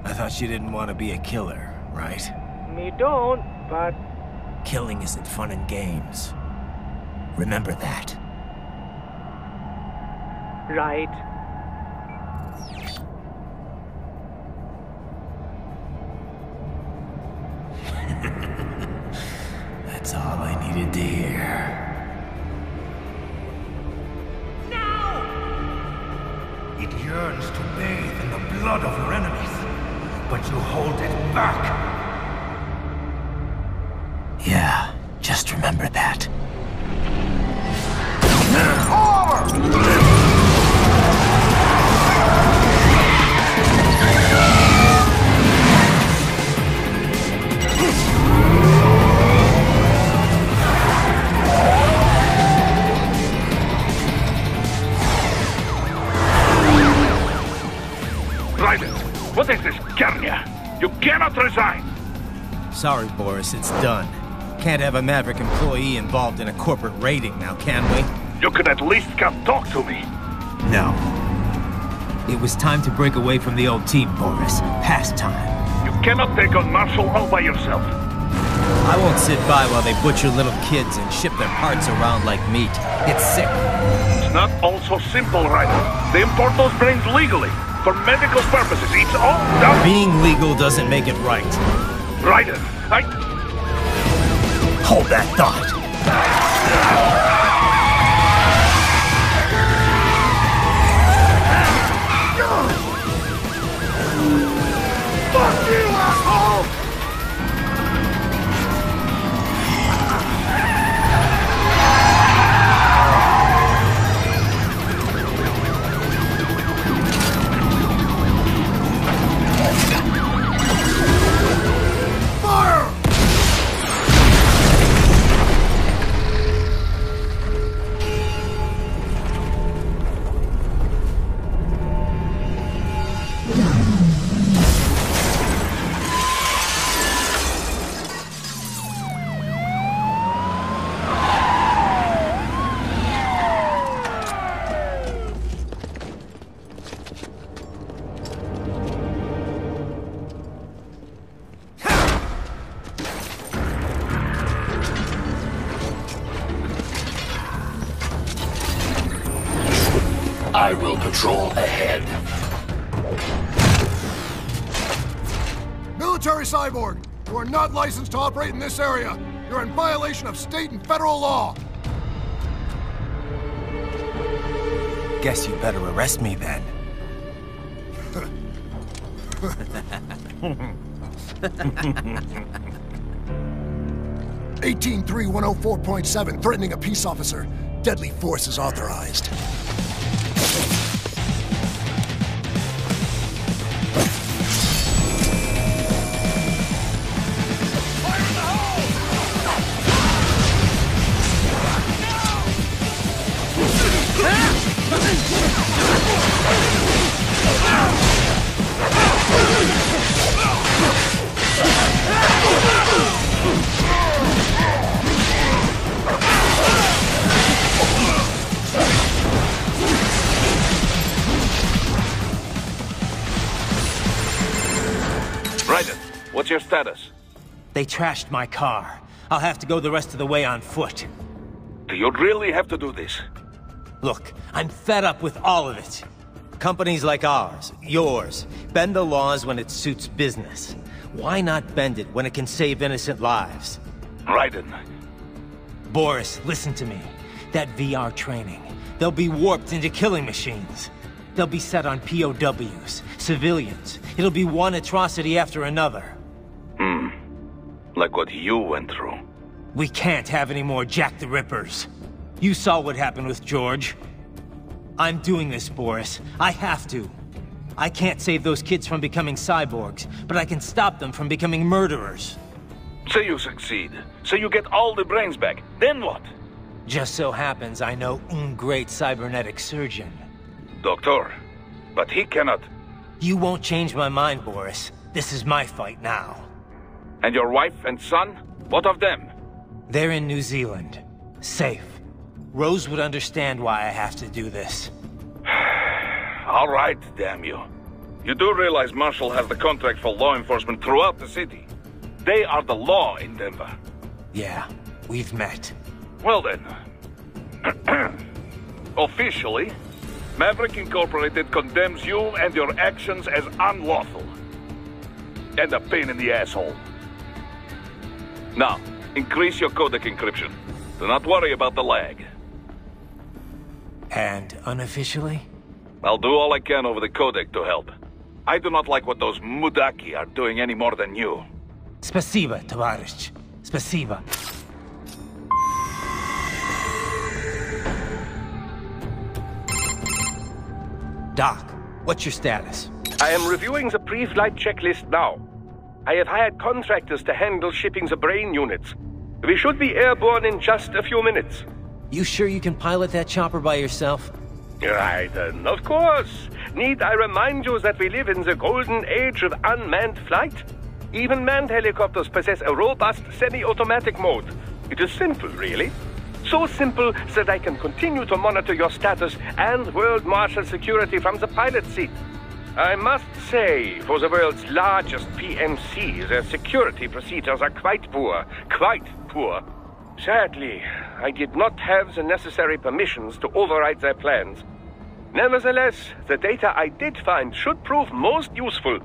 Speaker 3: I thought you didn't want to be a killer, right?
Speaker 16: Me don't, but...
Speaker 3: Killing isn't fun and games. Remember that.
Speaker 16: Right.
Speaker 3: That's all I needed to hear.
Speaker 15: It yearns to bathe in the blood of your enemies, but you hold it back.
Speaker 3: Yeah, just remember that.
Speaker 9: Raiden, what is this, Garnia? You cannot resign!
Speaker 3: Sorry, Boris, it's done. Can't have a Maverick employee involved in a corporate raiding now, can we?
Speaker 9: You could at least come talk to me.
Speaker 3: No. It was time to break away from the old team, Boris. Past time.
Speaker 9: You cannot take on Marshall all by yourself.
Speaker 3: I won't sit by while they butcher little kids and ship their parts around like meat. It's sick.
Speaker 9: It's not all so simple, Raiden. They import those brains legally. For medical purposes, it's all done.
Speaker 3: Being legal doesn't make it right.
Speaker 9: Raiden,
Speaker 3: Hold that thought.
Speaker 9: Fuck you, asshole!
Speaker 2: I will patrol ahead.
Speaker 19: Military cyborg, you are not licensed to operate in this area. You're in violation of state and federal law.
Speaker 3: Guess you better arrest me then.
Speaker 19: 183-104.7, threatening a peace officer. Deadly force is authorized.
Speaker 9: Raiden, what's your status?
Speaker 3: They trashed my car. I'll have to go the rest of the way on foot.
Speaker 9: Do you really have to do this?
Speaker 3: Look, I'm fed up with all of it. Companies like ours, yours, bend the laws when it suits business. Why not bend it when it can save innocent lives?
Speaker 9: Raiden.
Speaker 3: Boris, listen to me. That VR training, they'll be warped into killing machines. They'll be set on POWs, civilians. It'll be one atrocity after another.
Speaker 9: Like what you went through.
Speaker 3: We can't have any more Jack the Rippers. You saw what happened with George. I'm doing this, Boris. I have to. I can't save those kids from becoming cyborgs, but I can stop them from becoming murderers.
Speaker 9: Say you succeed. Say you get all the brains back. Then what?
Speaker 3: Just so happens I know un great cybernetic surgeon.
Speaker 9: Doctor, but he cannot...
Speaker 3: You won't change my mind, Boris. This is my fight now.
Speaker 9: And your wife and son? What of them?
Speaker 3: They're in New Zealand. Safe. Rose would understand why I have to do this.
Speaker 9: All right, damn you. You do realize Marshall has the contract for law enforcement throughout the city. They are the law in Denver.
Speaker 3: Yeah, we've met.
Speaker 9: Well then. Officially, Maverick Incorporated condemns you and your actions as unlawful. And a pain in the asshole. Now, increase your codec encryption. Do not worry about the lag.
Speaker 3: And unofficially?
Speaker 9: I'll do all I can over the codec to help. I do not like what those Mudaki are doing any more than you.
Speaker 3: Spasiba, Tavarish. Spasiba. Doc, what's your status?
Speaker 11: I am reviewing the pre-flight checklist now. I have hired contractors to handle shipping the brain units. We should be airborne in just a few minutes.
Speaker 3: You sure you can pilot that chopper by yourself?
Speaker 11: Right, of course. Need I remind you that we live in the golden age of unmanned flight? Even manned helicopters possess a robust semi-automatic mode. It is simple, really. So simple that I can continue to monitor your status and world marshal security from the pilot seat. I must say, for the world's largest PMC, their security procedures are quite poor. Quite poor. Sadly, I did not have the necessary permissions to override their plans. Nevertheless, the data I did find should prove most useful.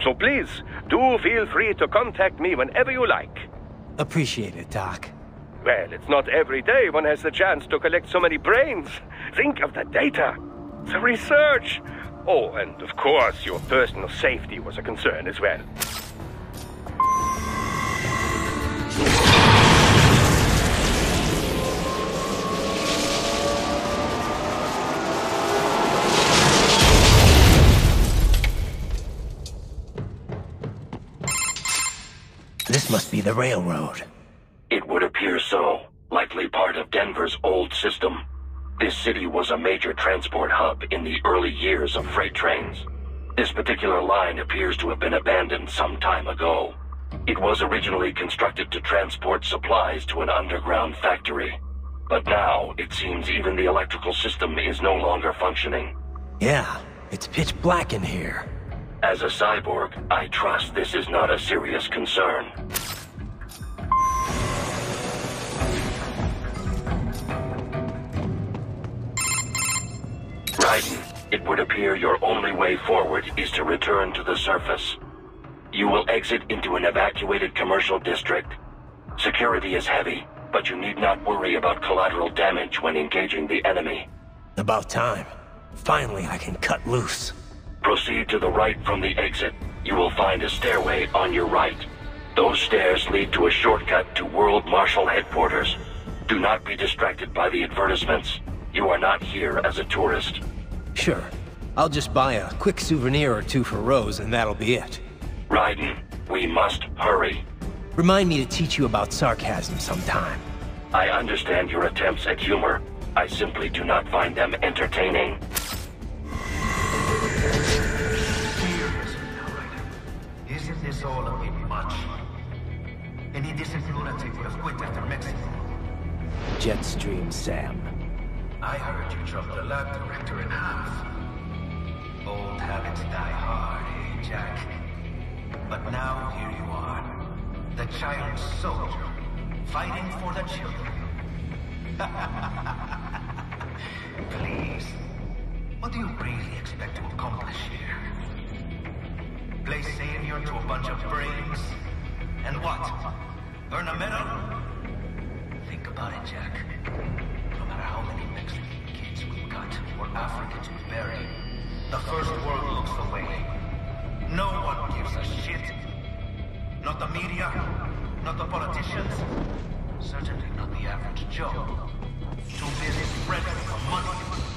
Speaker 11: So please, do feel free to contact me whenever you like.
Speaker 3: Appreciate it, Doc.
Speaker 11: Well, it's not every day one has the chance to collect so many brains. Think of the data, the research. Oh, and of course, your personal safety was a concern as well.
Speaker 3: This must be the railroad.
Speaker 2: It would appear so. Likely part of Denver's old system. This city was a major transport hub in the early years of freight trains. This particular line appears to have been abandoned some time ago. It was originally constructed to transport supplies to an underground factory. But now, it seems even the electrical system is no longer functioning.
Speaker 3: Yeah, it's pitch black in here.
Speaker 2: As a cyborg, I trust this is not a serious concern. Raiden, it would appear your only way forward is to return to the surface. You will exit into an evacuated commercial district. Security is heavy, but you need not worry about collateral damage when engaging the enemy.
Speaker 3: About time. Finally, I can cut loose.
Speaker 2: Proceed to the right from the exit. You will find a stairway on your right. Those stairs lead to a shortcut to World Marshal Headquarters. Do not be distracted by the advertisements. You are not here as a tourist.
Speaker 3: Sure. I'll just buy a quick souvenir or two for Rose and that'll be it.
Speaker 2: Raiden, we must hurry.
Speaker 3: Remind me to teach you about sarcasm sometime.
Speaker 2: I understand your attempts at humor. I simply do not find them entertaining.
Speaker 20: Isn't this all a bit much? Any decent lunatic would have quit after Mexico.
Speaker 3: Jetstream, Sam.
Speaker 20: I heard you chopped the lab director in half. Old habits die hard, eh, Jack? But now here you are, the child soldier, fighting for the children. Please, what do you really expect to accomplish here? Play savior to a bunch of brains? And what? Earn a medal? Think about it, Jack. No matter how many Mexican kids we cut or Africans we bury, The First World looks away. No one gives a shit. Not the media, not the politicians, certainly not the average Joe. Too busy spreading for money,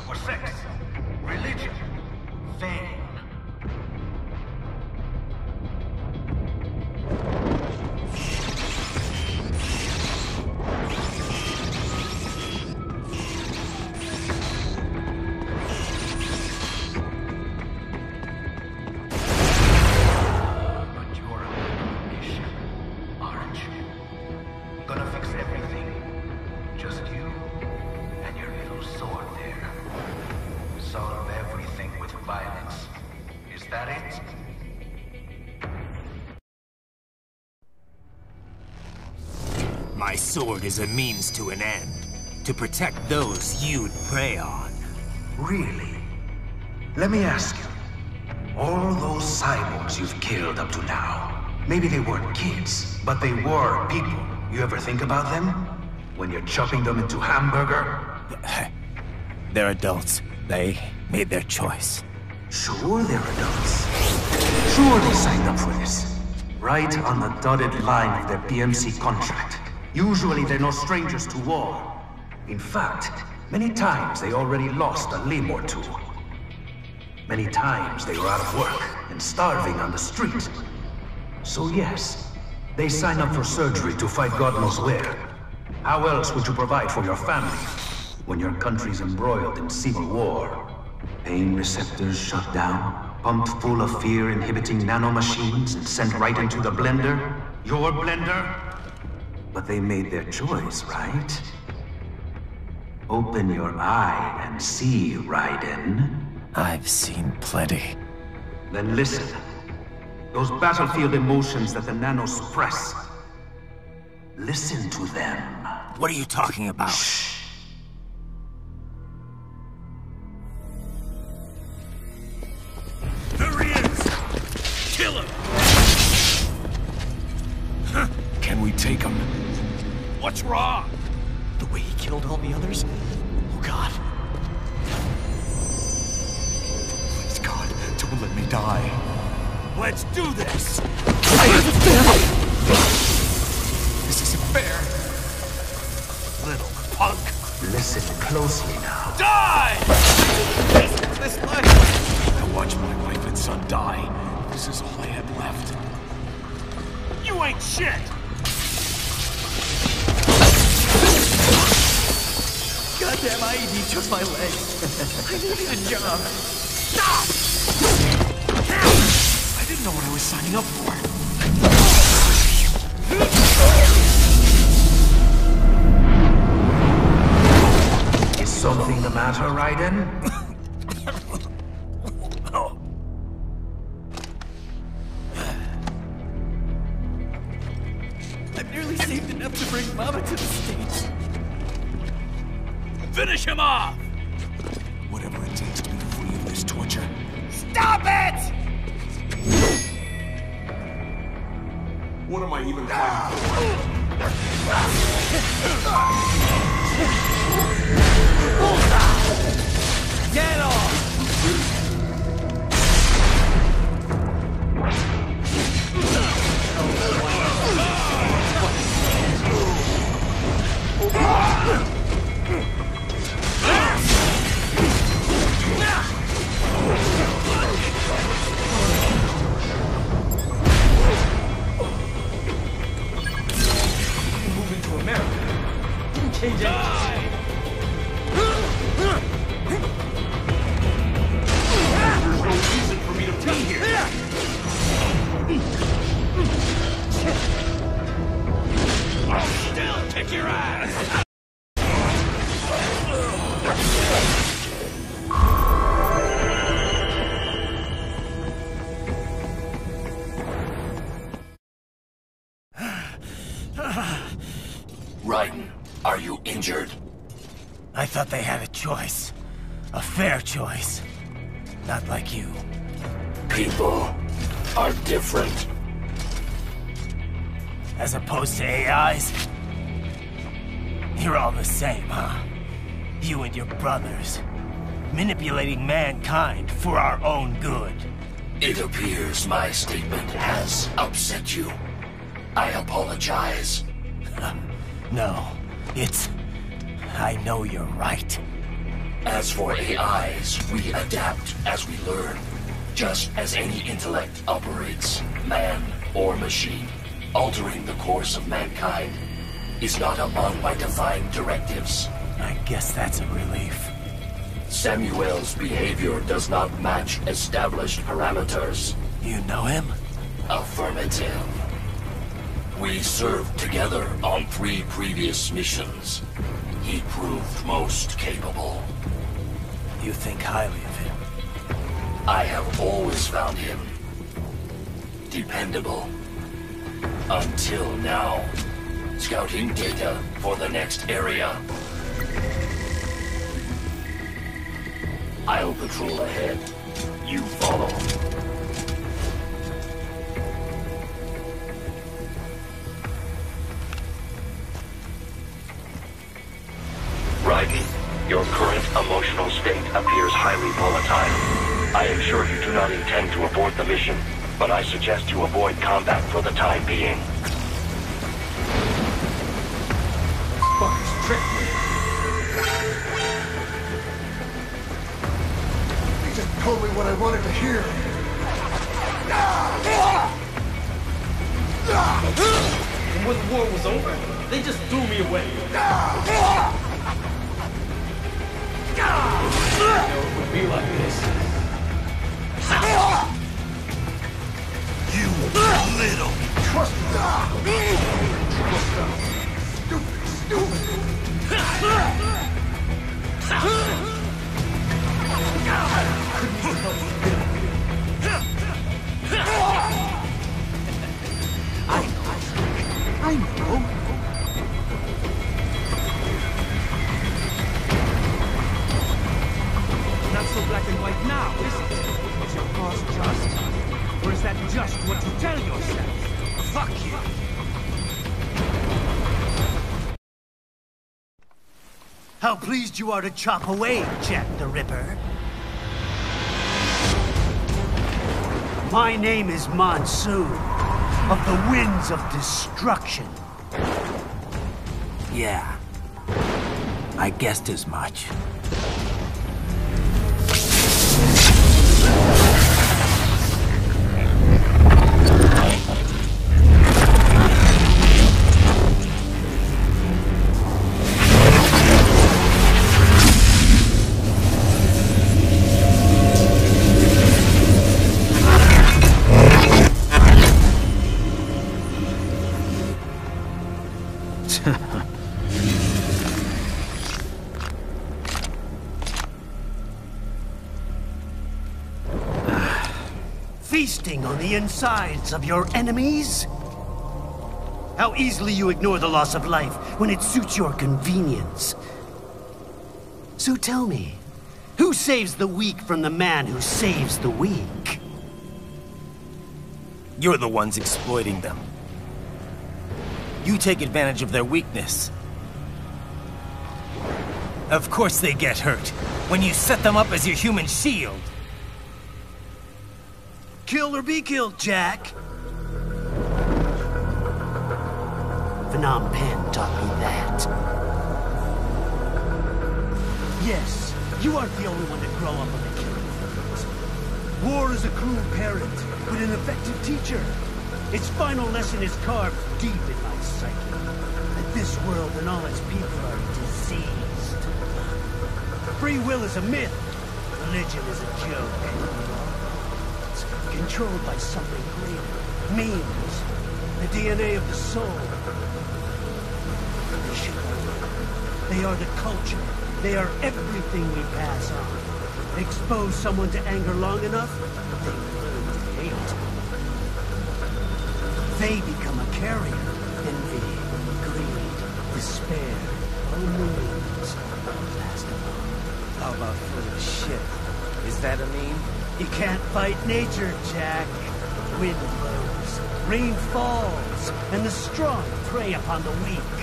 Speaker 20: or sex, religion, fame.
Speaker 3: My sword is a means to an end, to protect those you'd prey on.
Speaker 20: Really? Let me ask you, all those cyborgs you've killed up to now, maybe they weren't kids, but they were people. You ever think about them? When you're chopping them into hamburger?
Speaker 3: They're adults. They made their choice.
Speaker 20: Sure they're adults. Sure they signed up for this. Right on the dotted line of their PMC contract. Usually they're no strangers to war. In fact, many times they already lost a limb or two. Many times they were out of work and starving on the street. So yes, they sign up for surgery to fight God knows where. How else would you provide for your family when your country's embroiled in civil war? Pain receptors shut down, pumped full of fear-inhibiting nanomachines and sent right into the blender? Your blender? But they made their choice, right? Open your eye and see, Raiden.
Speaker 3: I've seen plenty.
Speaker 20: Then listen. Those battlefield emotions that the nanos suppress. Listen to them.
Speaker 3: What are you talking about?
Speaker 20: Shh.
Speaker 6: There he is! Kill him! Can we take him? What's wrong?
Speaker 8: The way he killed all the others? Oh, God. Please, God, don't let me die.
Speaker 6: Let's do this!
Speaker 8: This isn't fair.
Speaker 6: Little punk!
Speaker 20: Listen closely now.
Speaker 6: Die!
Speaker 8: This life!
Speaker 6: I watched my wife and son die. This is all I had left. You ain't shit!
Speaker 8: Goddamn IED took my leg. I needed a job.
Speaker 6: Stop!
Speaker 8: I didn't know what I was signing up for.
Speaker 20: Is something the matter, Raiden?
Speaker 8: I've nearly saved enough to bring Mama to the States.
Speaker 6: Finish him off!
Speaker 8: Whatever it takes to be free of this torture.
Speaker 6: Stop it!
Speaker 8: What am I even fighting for?
Speaker 6: Get off!
Speaker 8: Moving to America. Didn't change anything. There's no reason for me to be here.
Speaker 6: I'll still kick your ass!
Speaker 2: Raiden, are you injured?
Speaker 3: I thought they had a choice. A fair choice. Not like you.
Speaker 2: People are different.
Speaker 3: As opposed to AIs? You're all the same, huh? You and your brothers. manipulating mankind for our own good.
Speaker 2: It appears my statement has upset you. I apologize.
Speaker 3: No, I know you're right.
Speaker 2: As for AIs, we adapt as we learn. Just as any intellect operates, man or machine, altering the course of mankind is not among my defined directives.
Speaker 3: I guess that's a relief.
Speaker 2: Samuel's behavior does not match established parameters.
Speaker 3: You know him?
Speaker 2: Affirmative. We served together on 3 previous missions. He proved most capable.
Speaker 3: You think highly of him?
Speaker 2: I have always found him dependable. Until now. Scouting data for the next area. I'll patrol ahead. You follow. Raiden, your current emotional state appears highly volatile. I am sure you do not intend to abort the mission, but I suggest you avoid combat for the time being.
Speaker 16: Fuck's tricked me.
Speaker 19: He just told me what I wanted to hear.
Speaker 21: And when the war was over, they just threw me away. I know it would be like this.
Speaker 15: You little...
Speaker 19: Trust me. Stupid.
Speaker 16: I know. Not so black and white now, is it? Is your cause just? Or is that just what you tell yourself? Fuck you.
Speaker 22: How pleased you are to chop away, Jack the Ripper. My name is Monsoon, of the Winds of Destruction.
Speaker 3: Yeah. I guessed as much.
Speaker 22: Feasting on the insides of your enemies? How easily you ignore the loss of life when it suits your convenience. So tell me, who saves the weak from the man who saves the weak?
Speaker 3: You're the ones exploiting them. You take advantage of their weakness. Of course they get hurt when you set them up as your human shield.
Speaker 22: Kill or be killed, Jack. Phnom Penh taught me that. Yes, you aren't the only one to grow up on the killing fields. War is a cruel parent, but an effective teacher. Its final lesson is carved deep in my psyche. That this world and all its people are diseased. Free will is a myth. Religion is a joke. Controlled by something greater. Memes. The DNA of the soul. They should know. They are the culture. They are everything we pass on. Expose someone to anger long enough, they learn to hate. They become a carrier. Envy, greed, despair, loneliness. Last of all.
Speaker 3: How about full of shit? Is that a meme?
Speaker 22: You can't fight nature, Jack. Wind blows, rain falls, and the strong prey upon the weak.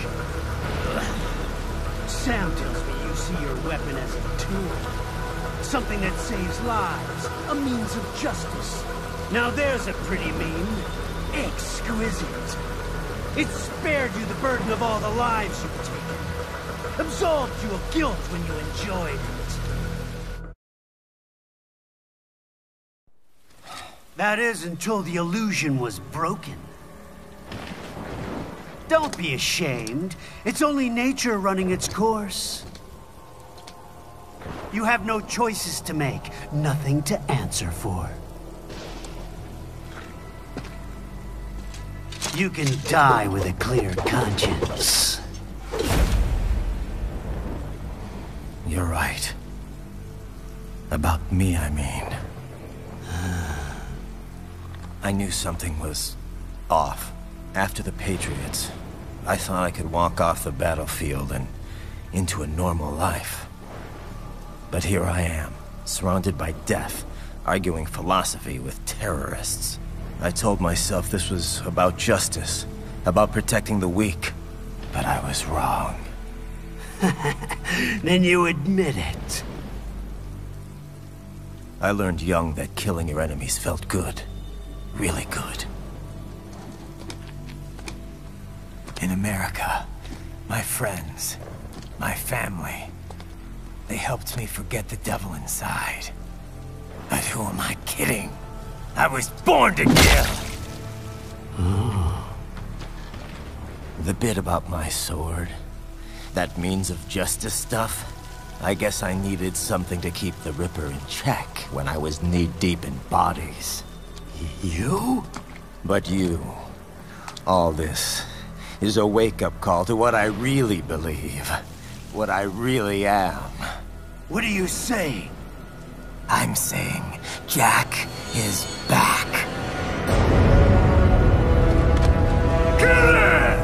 Speaker 22: Sam tells me you see your weapon as a tool. Something that saves lives. A means of justice. Now there's a pretty mean. Exquisite. It spared you the burden of all the lives you've taken. Absolved you of guilt when you enjoyed it. That is until the illusion was broken. Don't be ashamed. It's only nature running its course. You have no choices to make, nothing to answer for. You can die with a clear conscience.
Speaker 3: You're right. About me, I mean. I knew something was off. After the Patriots, I thought I could walk off the battlefield and into a normal life. But here I am, surrounded by death, arguing philosophy with terrorists. I told myself this was about justice, about protecting the weak. But I was wrong.
Speaker 22: Then you admit it.
Speaker 3: I learned young that killing your enemies felt good. Really good. In America, my friends, my family, they helped me forget the devil inside. But who am I kidding? I was born to kill! The bit about my sword, that means of justice stuff, I guess I needed something to keep the Ripper in check when I was knee-deep in bodies.
Speaker 22: You?
Speaker 3: But you, all this, is a wake-up call to what I really believe. What I really am.
Speaker 22: What are you saying?
Speaker 3: I'm saying Jack is back. Killer!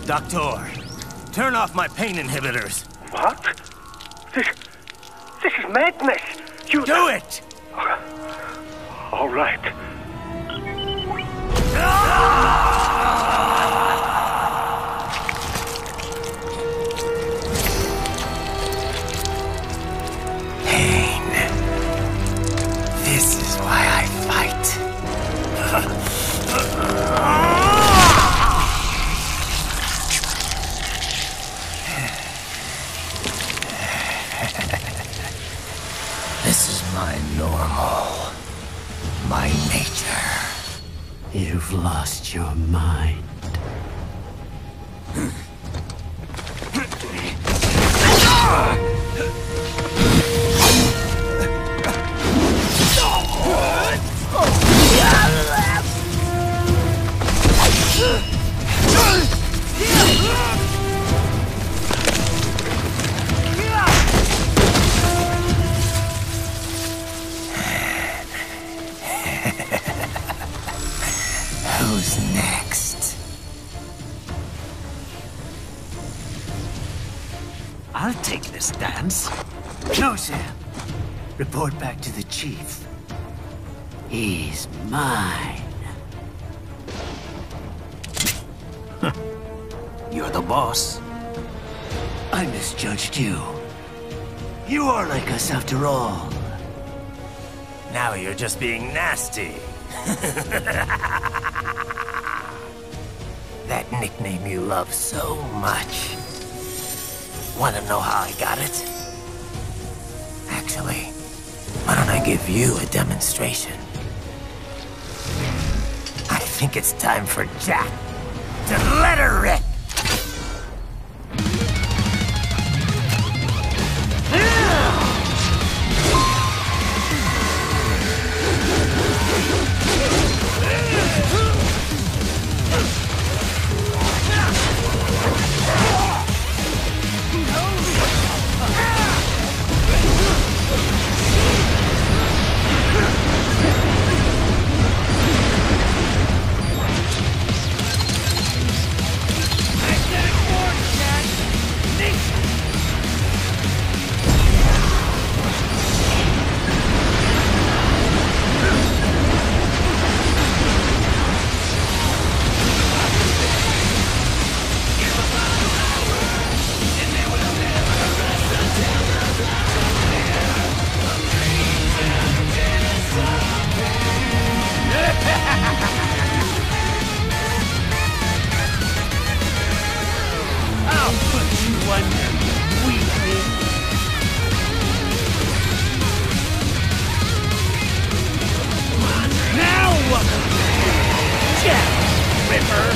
Speaker 3: Doctor, turn off my pain inhibitors.
Speaker 11: What? This is madness. You
Speaker 3: do it!
Speaker 11: All right.
Speaker 3: Pain. This is why I fight. This is my normal. My nature.
Speaker 22: You've lost your mind.
Speaker 3: Who's next?
Speaker 22: I'll take this dance. No, Sam. Report back to the chief. He's mine. You're the boss. I misjudged you. You are like us after all.
Speaker 3: Now you're just being nasty. That nickname you love so much. Want to know how I got it? Actually, why don't I give you a demonstration? I think it's time for Jack to let her rip.
Speaker 2: Ripper!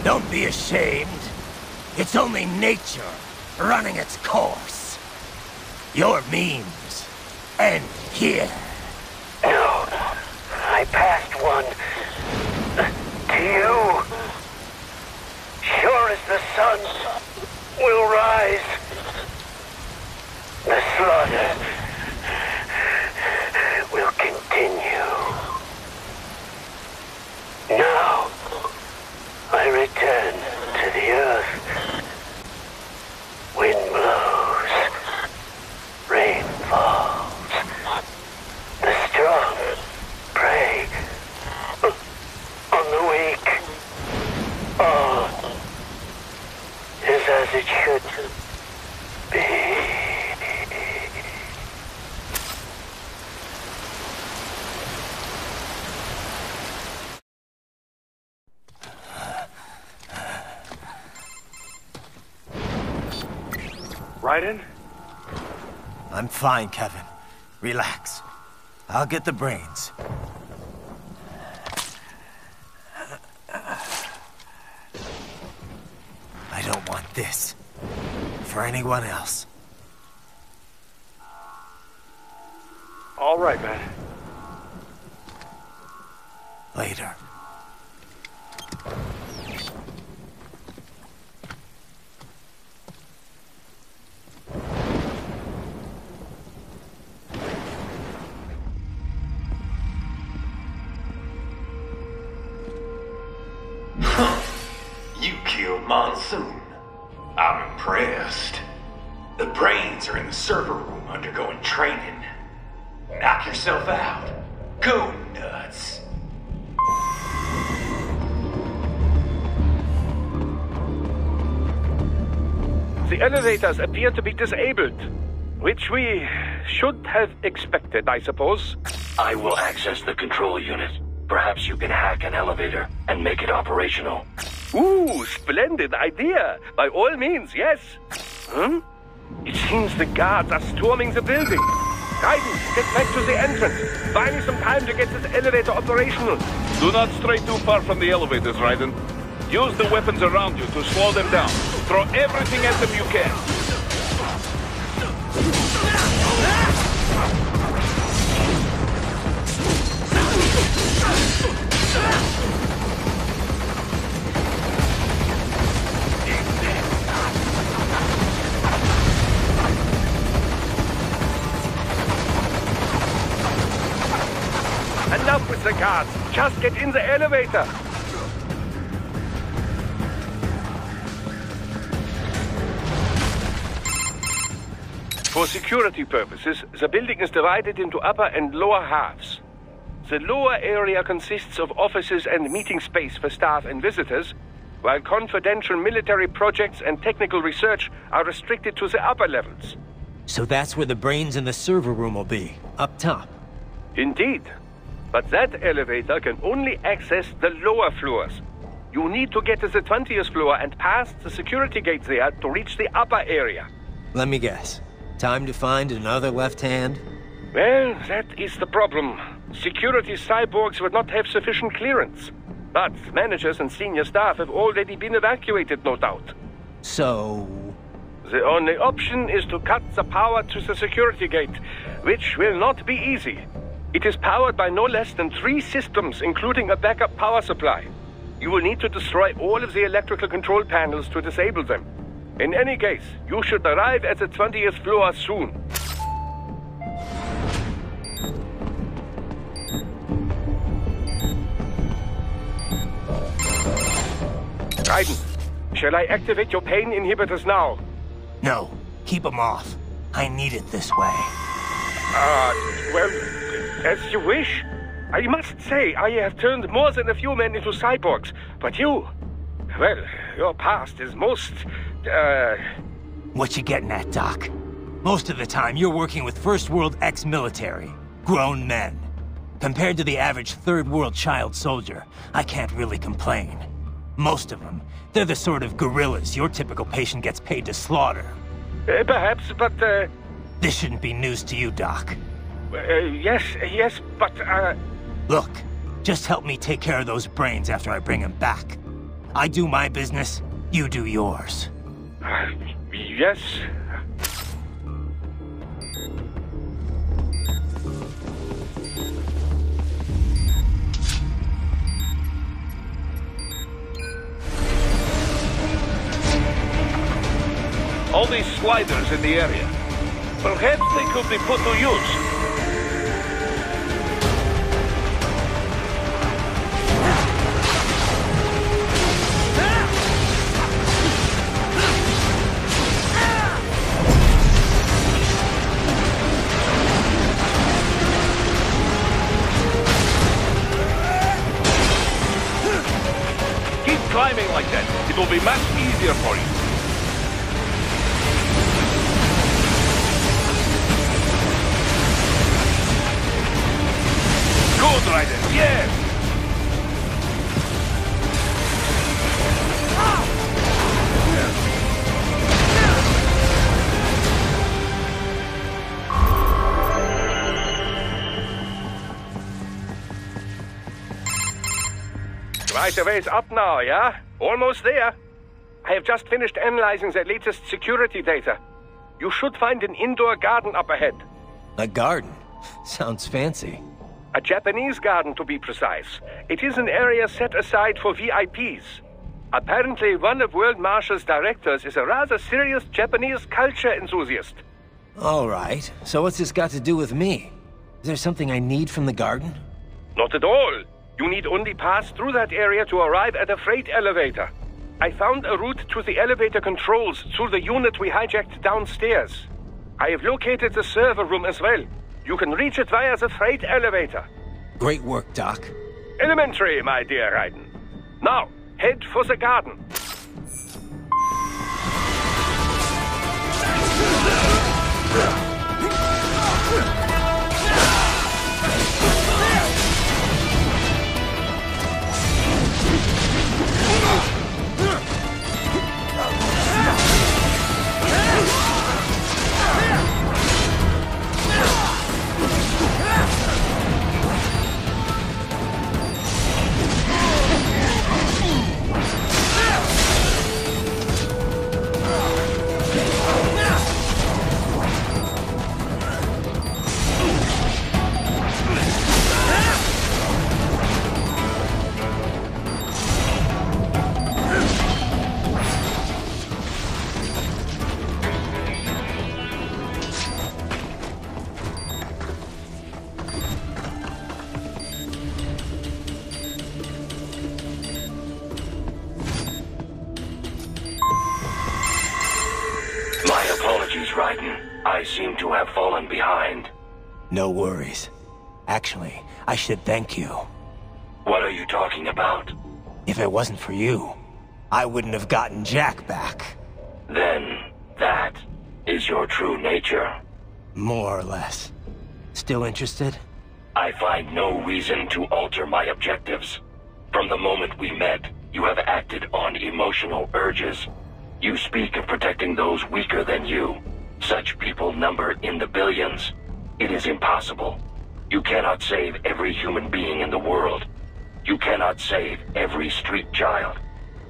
Speaker 1: Don't be ashamed. It's only nature running its course. Your memes end here.
Speaker 14: No, I passed one to you. Sure as the sun will rise, the slaughter will continue. Now, I return to the earth. Wind blows, rain falls. The strong prey on the weak. All is as it should be.
Speaker 10: Raiden?
Speaker 3: I'm fine, Kevin. Relax. I'll get the brains. I don't want this for anyone else.
Speaker 10: All right, man.
Speaker 3: Later.
Speaker 13: You killed Monsoon. I'm impressed. The brains are in the server room undergoing training. Knock yourself out. Go nuts.
Speaker 11: The elevators appear to be disabled, which we should have expected, I suppose.
Speaker 2: I will access the control unit. Perhaps you can hack an elevator and make it operational.
Speaker 11: Ooh, splendid idea. By all means, yes. It seems the guards are storming the building. Raiden, get back to the entrance. Buy me some time to get this elevator operational.
Speaker 9: Do not stray too far from the elevators, Raiden. Use the weapons around you to slow them down. Throw everything at them you can.
Speaker 11: Enough with the guards. Just get in the elevator. For security purposes, the building is divided into upper and lower halves. The lower area consists of offices and meeting space for staff and visitors, while confidential military projects and technical research are restricted to the upper levels.
Speaker 3: So that's where the brains in the server room will be, up top.
Speaker 11: Indeed. But that elevator can only access the lower floors. You need to get to the 20th floor and past the security gate there to reach the upper area.
Speaker 3: Let me guess. Time to find another left hand?
Speaker 11: Well, that is the problem. Security cyborgs would not have sufficient clearance. But managers and senior staff have already been evacuated, no doubt.
Speaker 3: So...
Speaker 11: The only option is to cut the power to the security gate, which will not be easy. It is powered by no less than 3 systems, including a backup power supply. You will need to destroy all of the electrical control panels to disable them. In any case, you should arrive at the 20th floor soon. Raiden, Shall I activate your pain inhibitors now?
Speaker 1: No, keep them off. I need it this way.
Speaker 11: Well, as you wish. I must say, I have turned more than a few men into cyborgs, but you... Well, your past is most,
Speaker 1: What you getting at, Doc? Most of the time, you're working with First World ex-military. Grown men. Compared to the average Third World child soldier, I can't really complain. Most of them, they're the sort of guerrillas your typical patient gets paid to slaughter.
Speaker 11: Perhaps, but,
Speaker 1: This shouldn't be news to you, Doc.
Speaker 11: Yes, but,
Speaker 1: Look, just help me take care of those brains after I bring them back. I do my business, you do yours.
Speaker 11: Yes.
Speaker 9: All these sliders in the area. Perhaps they could be put to use. Keep climbing like that. It will be much easier for you. Good, Raiden, yes!
Speaker 11: Right away's up now, yeah? Almost there. I have just finished analyzing the latest security data. You should find an indoor garden up ahead.
Speaker 3: A garden? Sounds fancy.
Speaker 11: A Japanese garden, to be precise. It is an area set aside for VIPs. Apparently, one of World Marshall's directors is a rather serious Japanese culture enthusiast.
Speaker 3: All right. So what's this got to do with me? Is there something I need from the garden?
Speaker 11: Not at all. You need only pass through that area to arrive at a freight elevator. I found a route to the elevator controls through the unit we hijacked downstairs. I have located the server room as well. You can reach it via the freight elevator.
Speaker 3: Great work, Doc.
Speaker 11: Elementary, my dear Raiden. Now, head for the garden. I seem to have fallen behind.
Speaker 1: No worries. Actually, I should thank you.
Speaker 11: What are you talking about?
Speaker 1: If it wasn't for you, I wouldn't have gotten Jack back.
Speaker 11: Then, that is your true nature?
Speaker 1: More or less. Still interested?
Speaker 11: I find no reason to alter my objectives. From the moment we met, you have acted on emotional urges. You speak of protecting those weaker than you. Such people number in the billions. It is impossible. You cannot save every human being in the world. You cannot save every street child.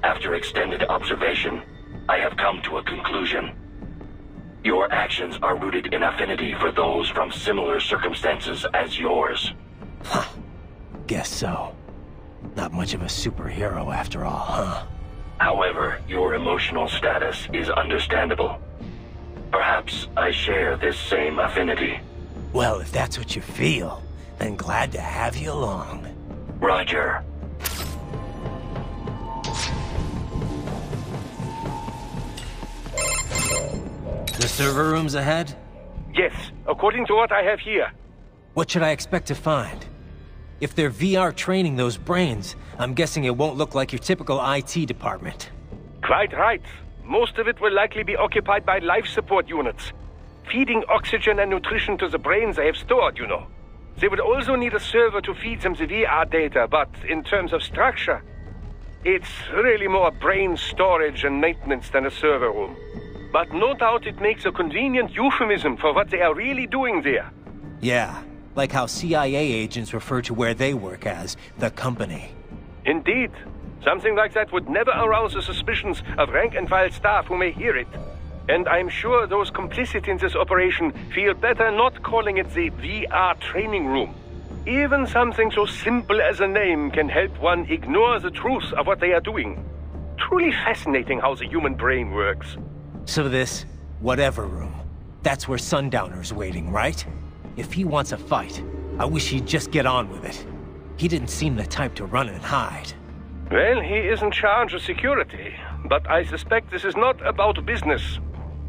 Speaker 11: After extended observation, I have come to a conclusion. Your actions are rooted in affinity for those from similar circumstances as yours.
Speaker 1: Huh. Guess so. Not much of a superhero after all, huh?
Speaker 11: However, your emotional status is understandable. Perhaps I share this same affinity.
Speaker 1: Well, if that's what you feel, then glad to have you along.
Speaker 11: Roger.
Speaker 1: Server rooms ahead?
Speaker 11: Yes, according to what I have here.
Speaker 1: What should I expect to find? If they're VR training those brains, I'm guessing it won't look like your typical IT department.
Speaker 11: Quite right. Most of it will likely be occupied by life support units. Feeding oxygen and nutrition to the brains they have stored, you know. They would also need a server to feed them the VR data, but in terms of structure, it's really more brain storage and maintenance than a server room. But no doubt it makes a convenient euphemism for what they are really doing there.
Speaker 1: Yeah, like how CIA agents refer to where they work as the company.
Speaker 11: Indeed. Something like that would never arouse the suspicions of rank-and-file staff who may hear it. And I'm sure those complicit in this operation feel better not calling it the VR training room. Even something so simple as a name can help one ignore the truth of what they are doing. Truly fascinating how the human brain works.
Speaker 1: So this, whatever room, that's where Sundowner's waiting, right? If he wants a fight, I wish he'd just get on with it. He didn't seem the type to run and hide.
Speaker 11: Well, he is in charge of security, but I suspect this is not about business.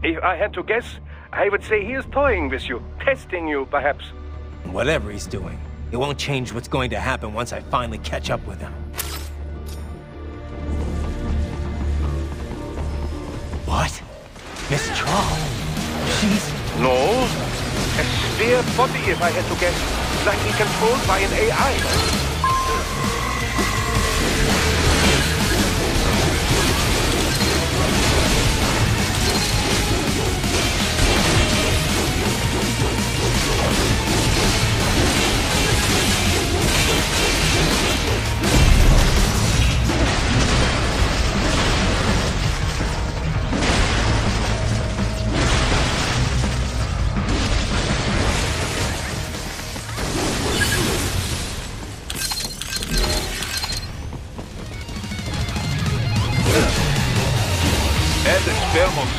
Speaker 11: If I had to guess, I would say he is toying with you, testing you, perhaps.
Speaker 1: Whatever he's doing, it won't change what's going to happen once I finally catch up with him. What? Miss Troll? She's...
Speaker 11: No. A spare body, if I had to guess. Likely controlled by an AI.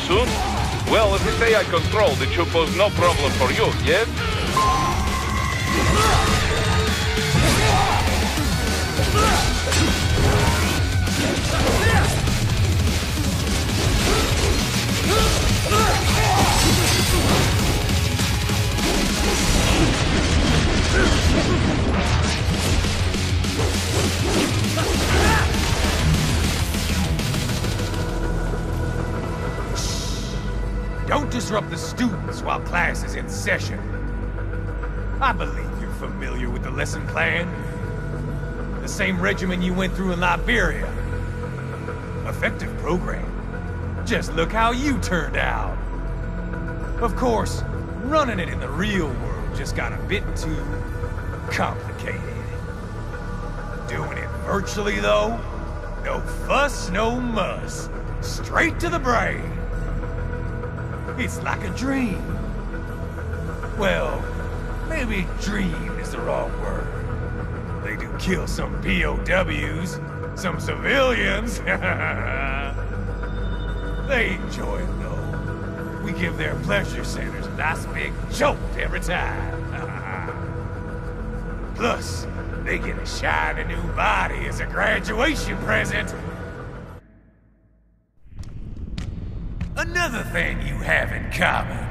Speaker 9: Soon? Well, if it's AI controlled, it should pose no problem for you, yes?
Speaker 6: Don't disrupt the students while class is in session. I believe you're familiar with the lesson plan. The same regimen you went through in Liberia. Effective program. Just look how you turned out. Of course, running it in the real world just got a bit too complicated. Doing it virtually, though? No fuss, no muss. Straight to the brain. It's like a dream. Well, maybe dream is the wrong word. They do kill some POWs, some civilians. They enjoy it, though. We give their pleasure centers a nice big jolt every time. Plus, they get a shiny new body as a graduation present. Another thing you have in common.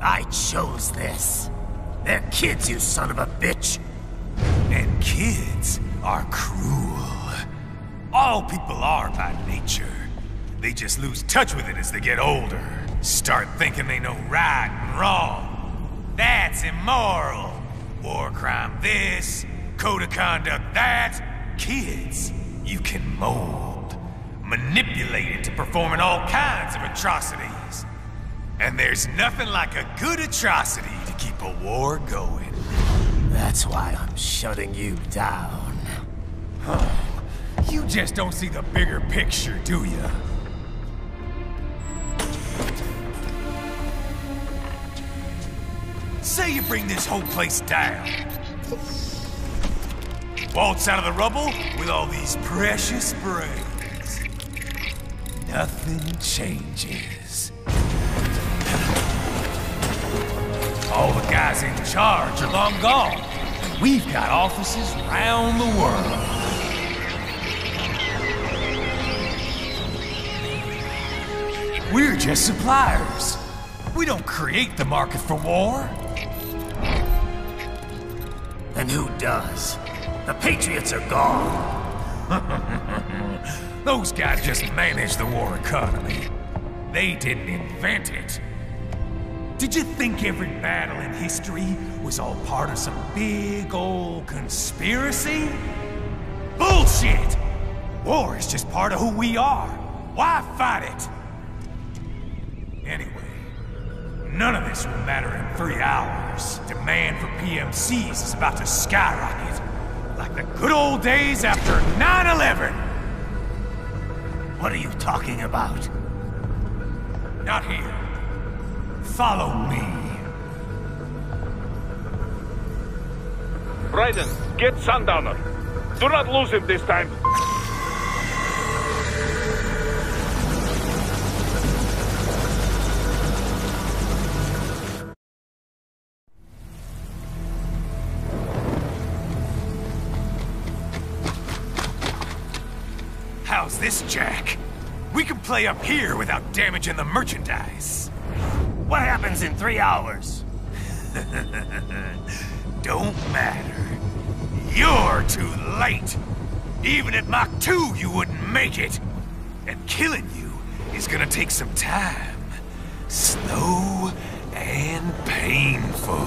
Speaker 6: I chose this. They're kids, you son of a bitch. And kids are cruel. All people are by nature. They just lose touch with it as they get older. Start thinking they know right and wrong. That's immoral. War crime this, code of conduct that. Kids, you can mold, manipulate it to performing all kinds of atrocities. And there's nothing like a good atrocity to keep a war going. That's why I'm shutting you down. You just don't see the bigger picture, do you? Say you bring this whole place down. Waltz out of the rubble with all these precious brains. Nothing changes. All the guys in charge are long gone. We've got offices around the world. We're just suppliers. We don't create the market for war.
Speaker 1: And who does? The Patriots are gone.
Speaker 6: Those guys just manage the war economy. They didn't invent it. Did you think every battle in history was all part of some big old conspiracy? Bullshit! War is just part of who we are. Why fight it? Anyway, none of this will matter in 3 hours. Demand for PMCs is about to skyrocket. Like the good old days after 9/11.
Speaker 1: What are you talking about?
Speaker 6: Not here. Follow me.
Speaker 9: Raiden, get Sundowner. Do not lose him this time.
Speaker 6: How's this, Jack? We can play up here without damaging the merchandise.
Speaker 1: What happens in 3 hours?
Speaker 6: Don't matter. You're too late. Even at Mach 2, you wouldn't make it. And killing you is gonna take some time. Slow and painful.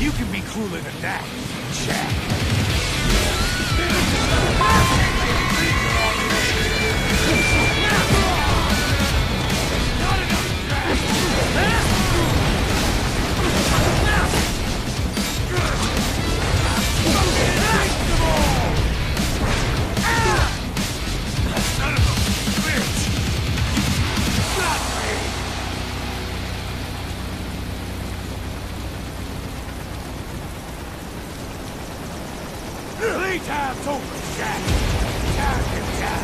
Speaker 6: You can be cooler than that, Jack. Playtime's over, Jack. Time to die.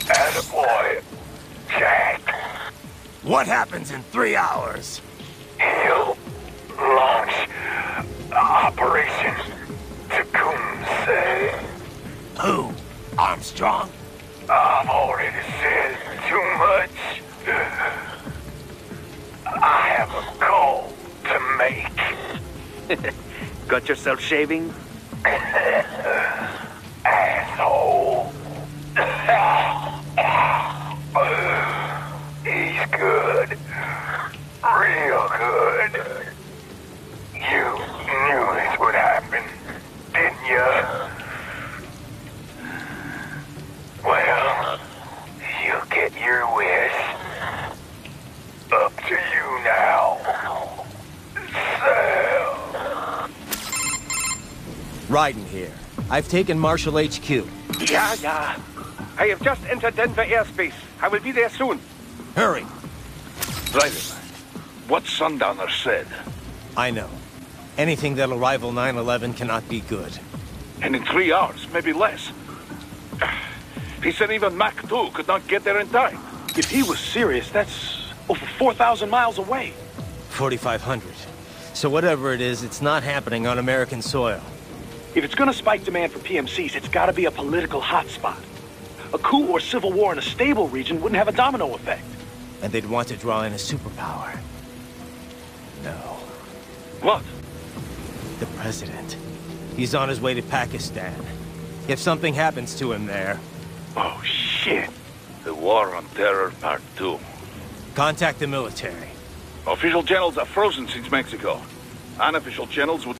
Speaker 13: Attaboy, Jack.
Speaker 1: What happens in 3 hours?
Speaker 13: He'll launch Operation Tecumseh.
Speaker 1: Who? Armstrong?
Speaker 13: I've already said too much. I have a call to make.
Speaker 5: Got yourself shaving?
Speaker 13: Asshole. He's good. Real good. You knew this would happen, didn't you? Well, you'll get your wish. Up to you now. Sam.
Speaker 3: Raiden here. I've taken Marshall HQ.
Speaker 11: Yeah. I have just entered Denver airspace. I will be there soon.
Speaker 1: Hurry.
Speaker 9: Raiden, what Sundowner said.
Speaker 1: I know. Anything that'll rival 9/11 cannot be good.
Speaker 9: And in 3 hours, maybe less. He said even Mach 2 could not get there in time.
Speaker 10: If he was serious, that's over 4,000 miles away.
Speaker 1: 4,500. So whatever it is, it's not happening on American soil.
Speaker 10: If it's gonna spike demand for PMCs, it's gotta be a political hotspot. A coup or civil war in a stable region wouldn't have a domino effect.
Speaker 1: And they'd want to draw in a superpower. No.
Speaker 9: What?
Speaker 1: The president. He's on his way to Pakistan. If something happens to him there...
Speaker 9: Oh, shit. The War on Terror Part 2.
Speaker 1: Contact the military.
Speaker 9: Official channels are frozen since Mexico. Unofficial channels would